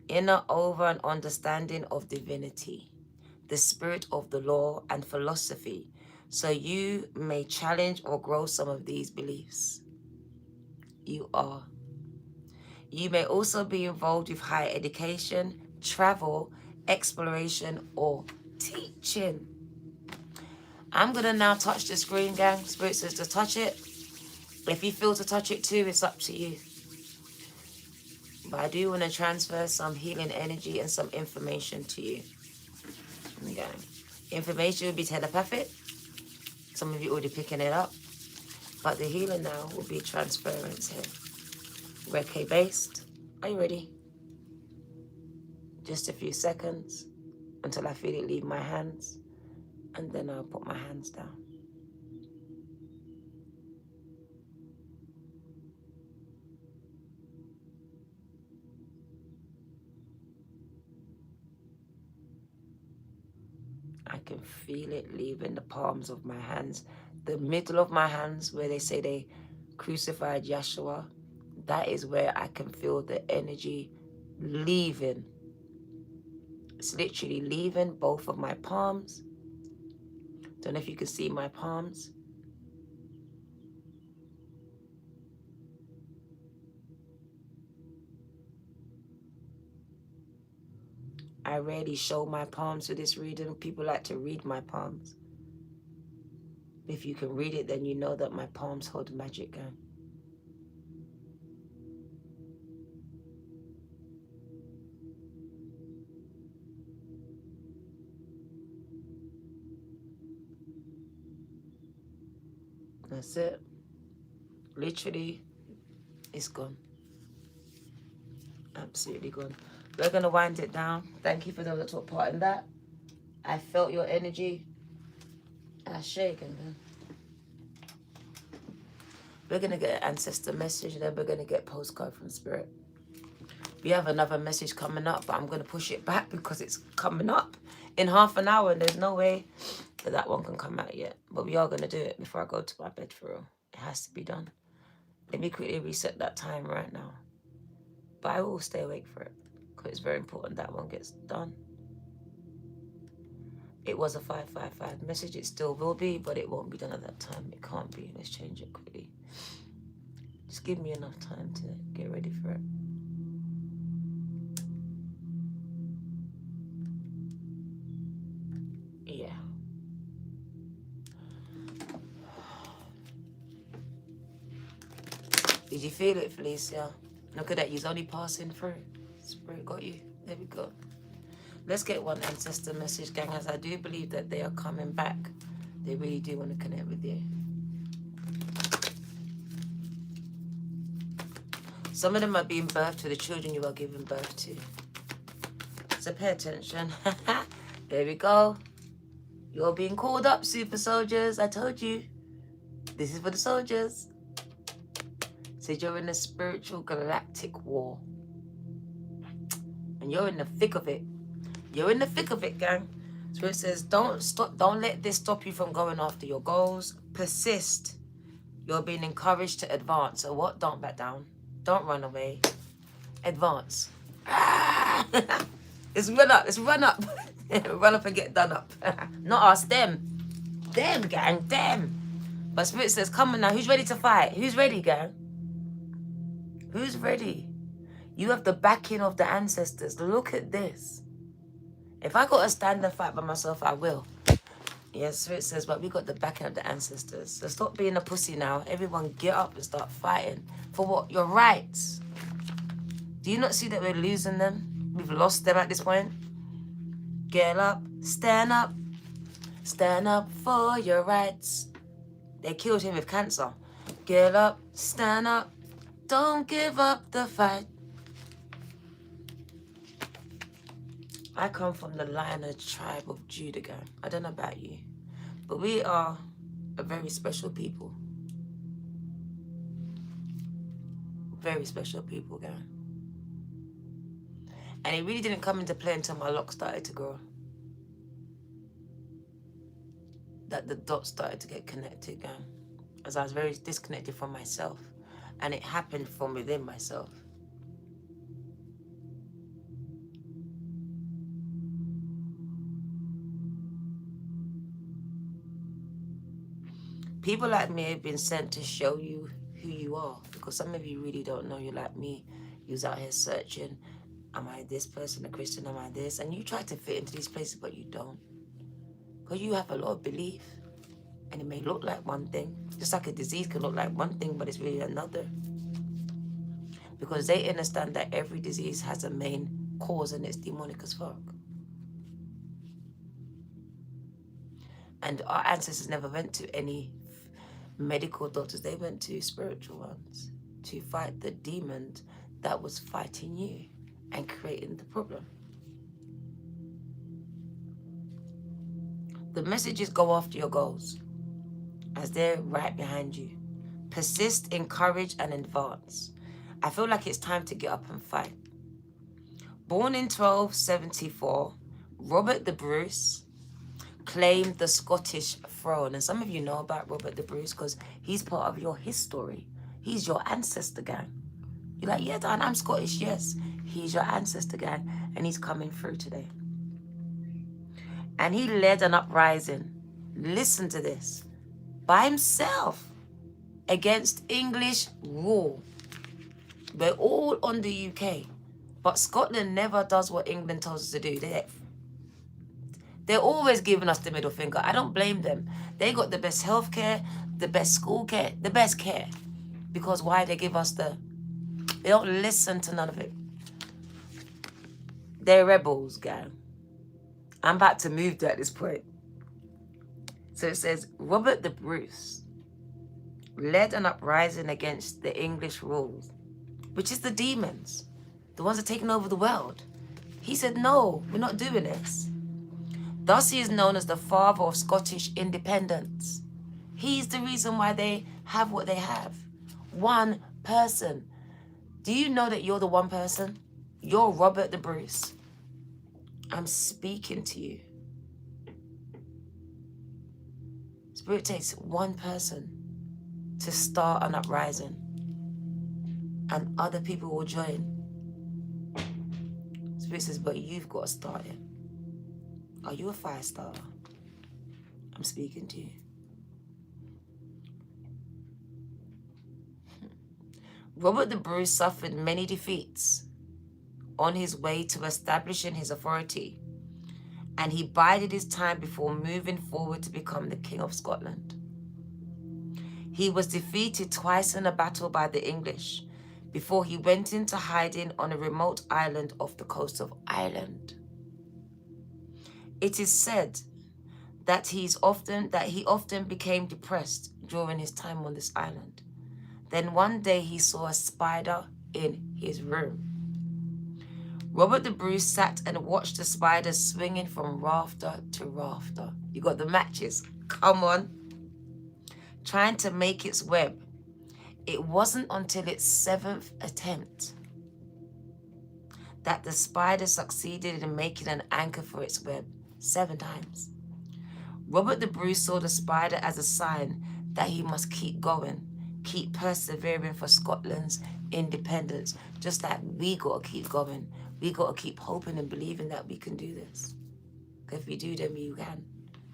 inner over and understanding of divinity, the spirit of the law and philosophy, so you may challenge or grow some of these beliefs. You are. You may also be involved with higher education, travel, exploration, or teaching. I'm going to now touch the screen, gang. Spirit says to touch it. If you feel to touch it too, it's up to you. But I do want to transfer some healing energy and some information to you. Okay. Information will be telepathic. Some of you already picking it up. But the healing now will be transference here. Reiki based. Are you ready? Just a few seconds until I feel it leave my hands. And then I'll put my hands down. I can feel it leaving the palms of my hands. The middle of my hands where they say they crucified Yeshua. That is where I can feel the energy leaving. It's literally leaving both of my palms. Don't know if you can see my palms. I rarely show my palms for this reading. People like to read my palms. If you can read it, then you know that my palms hold magic, gang. That's it. Literally, it's gone. Absolutely gone. We're going to wind it down. Thank you for those that took part in that. I felt your energy. I shaken, man. We're going to get an ancestor message, and then we're going to get postcard from Spirit. We have another message coming up, but I'm going to push it back because it's coming up in half an hour, and there's no way that one can come out yet. But we are going to do it before I go to my bed for real. It has to be done. Let me quickly reset that time right now. But I will stay awake for it because it's very important that one gets done. It was a 555 message. It still will be, but it won't be done at that time. It can't be. Let's change it quickly. Just give me enough time to get ready for it. Yeah. Did you feel it, Felicia? Look at that, you're only passing through. Spirit got you. There we go. Let's get one ancestor message, gang, as I do believe that they are coming back. They really do want to connect with you. Some of them are being birthed to the children you are giving birth to. So pay attention. There we go. You're being called up, super soldiers. I told you. This is for the soldiers. So you're in a spiritual galactic war. And you're in the thick of it. You're in the thick of it, gang. Spirit says, don't let this stop you from going after your goals. Persist. You're being encouraged to advance. So what? Don't back down. Don't run away. Advance. Let's run up. Let's run up. Run up and get done up. Not us, them. Them, gang, them. But Spirit says, come on now. Who's ready to fight? Who's ready, gang? Who's ready? You have the backing of the ancestors. Look at this. If I got to stand and fight by myself, I will. Yes, Spirit says, but we got the backing of the ancestors. So stop being a pussy now. Everyone get up and start fighting. For what? Your rights. Do you not see that we're losing them? We've lost them at this point. Get up. Stand up. Stand up for your rights. They killed him with cancer. Get up. Stand up. Don't give up the fight. I come from the Lion of tribe of Judah, gang. I don't know about you, but we are a very special people. Very special people, gang. And it really didn't come into play until my locks started to grow. That the dots started to get connected, gang. As I was very disconnected from myself. And it happened from within myself. People like me have been sent to show you who you are, because some of you really don't know. You're like me. You're out here searching. Am I this person, a Christian? Am I this? And you try to fit into these places, but you don't. Because you have a lot of belief. And it may look like one thing. Just like a disease can look like one thing, but it's really another. Because they understand that every disease has a main cause and it's demonic as fuck. And our ancestors never went to any medical doctors. They went to spiritual ones to fight the demon that was fighting you and creating the problem. The messages go after your goals as they're right behind you. Persist, encourage, and advance. I feel like it's time to get up and fight. Born in 1274, Robert the Bruce claimed the Scottish throne. And some of you know about Robert the Bruce because he's part of your history. He's your ancestor, gang. You're like, yeah, Dan, I'm Scottish. Yes, he's your ancestor, gang. And he's coming through today. And he led an uprising. Listen to this. By himself against English rule. We're all on the UK. But Scotland never does what England tells us to do. They're always giving us the middle finger. I don't blame them. They got the best healthcare, the best school care, the best care. Because why? They give us they don't listen to none of it. They're rebels, gang. I'm about to move to at this point. So it says, Robert the Bruce led an uprising against the English rules, which is the demons, the ones that are taking over the world. He said, no, we're not doing this. Thus he is known as the father of Scottish independence. He's the reason why they have what they have. One person. Do you know that you're the one person? You're Robert the Bruce. I'm speaking to you. Spirit takes one person to start an uprising. And other people will join. Spirit says, but you've got to start it. Are you a fire starter? I'm speaking to you. Robert the Bruce suffered many defeats on his way to establishing his authority, and he bided his time before moving forward to become the King of Scotland. He was defeated twice in a battle by the English, before he went into hiding on a remote island off the coast of Ireland. It is said that he often became depressed during his time on this island. Then one day he saw a spider in his room. Robert the Bruce sat and watched the spider swinging from rafter to rafter. You got the matches. Come on. Trying to make its web. It wasn't until its 7th attempt that the spider succeeded in making an anchor for its web 7 times. Robert the Bruce saw the spider as a sign that he must keep going, keep persevering for Scotland's independence, just like we got to keep going. We got to keep hoping and believing that we can do this. If we do, then we can.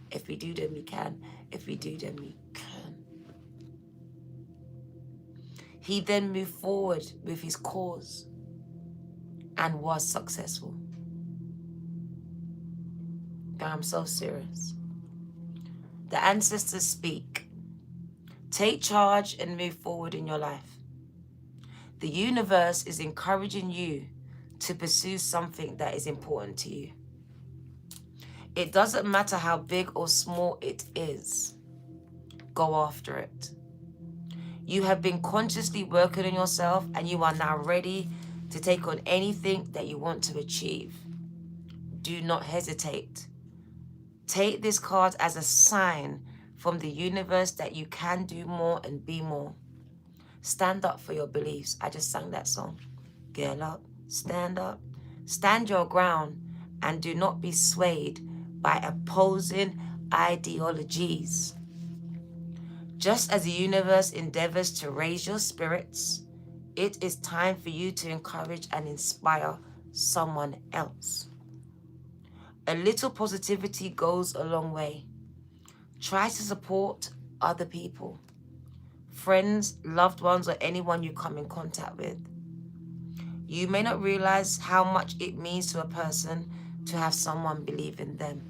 If we do, then we can. If we do, then we can. He then moved forward with his cause and was successful. I'm so serious. The ancestors speak. Take charge and move forward in your life. The universe is encouraging you to pursue something that is important to you. It doesn't matter how big or small it is. Go after it. You have been consciously working on yourself and you are now ready to take on anything that you want to achieve. Do not hesitate. Take this card as a sign from the universe that you can do more and be more. Stand up for your beliefs. I just sang that song. Get up, stand up, stand your ground, and do not be swayed by opposing ideologies. Just as the universe endeavors to raise your spirits, it is time for you to encourage and inspire someone else. A little positivity goes a long way. Try to support other people, friends, loved ones, or anyone you come in contact with. You may not realize how much it means to a person to have someone believe in them.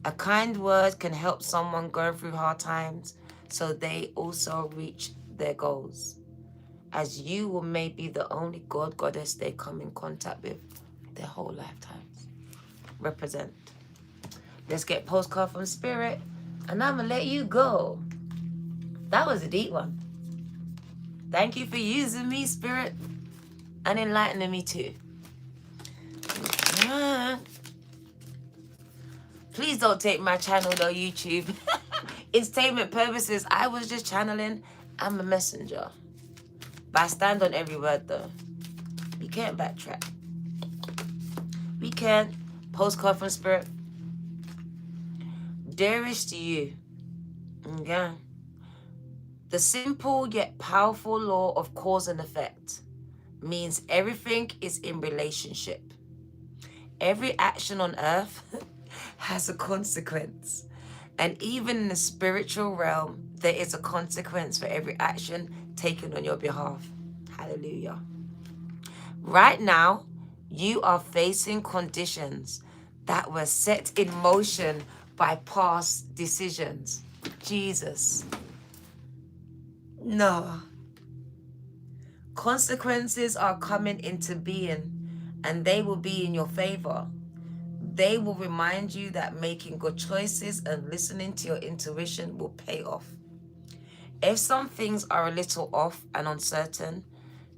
A kind word can help someone go through hard times so they also reach their goals, as you will may be the only god, goddess they come in contact with their whole lifetimes. Represent. Let's get postcard from Spirit, and I'm gonna let you go. That was a deep one. Thank you for using me, Spirit, and enlightening me too. Please don't take my channel though, YouTube. Entertainment purposes, I was just channeling. I'm a messenger. But I stand on every word though. You can't backtrack. We can't. Postcard from Spirit. Dearest to you. Yeah. The simple yet powerful law of cause and effect means everything is in relationship. Every action on earth has a consequence. And even in the spiritual realm, there is a consequence for every action taken on your behalf. Hallelujah. Right now, you are facing conditions that were set in motion by past decisions. Jesus. No. Consequences are coming into being, and they will be in your favor. They will remind you that making good choices and listening to your intuition will pay off. If some things are a little off and uncertain,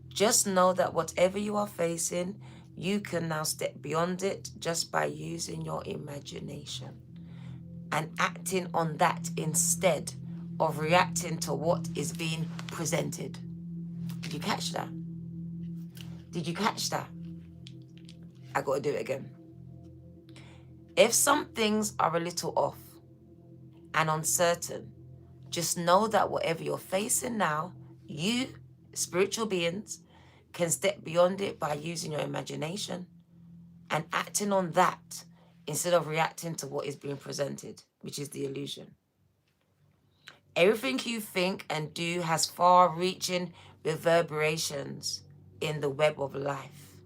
just know that whatever you are facing, you can now step beyond it just by using your imagination and acting on that instead of reacting to what is being presented. Did you catch that? Did you catch that? I gotta do it again. If some things are a little off and uncertain, just know that whatever you're facing now, you, spiritual beings, can step beyond it by using your imagination and acting on that instead of reacting to what is being presented, which is the illusion. Everything you think and do has far-reaching reverberations in the web of life.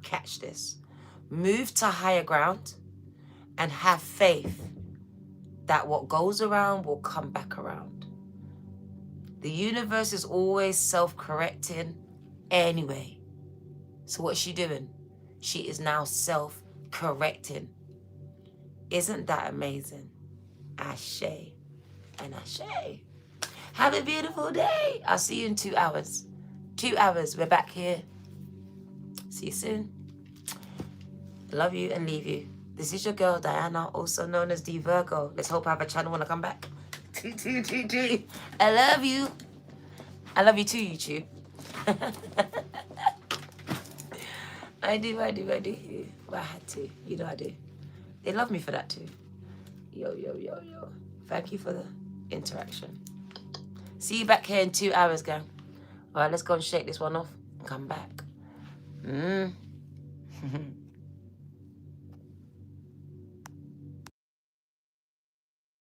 Catch this. Move to higher ground and have faith that what goes around will come back around. The universe is always self-correcting anyway. So what's she doing? She is now self-correcting. Isn't that amazing? Ashe and ashe. Have a beautiful day. I'll see you in 2 hours. 2 hours. We're back here. See you soon. Love you and leave you. This is your girl, Diana, also known as D Virgo. Let's hope I have a channel when I come back. I love you. I love you too, YouTube. I do. But I had to. You know I do. They love me for that too. Yo. Thank you for the interaction. See you back here in 2 hours, gang. All right, let's go and shake this one off and come back.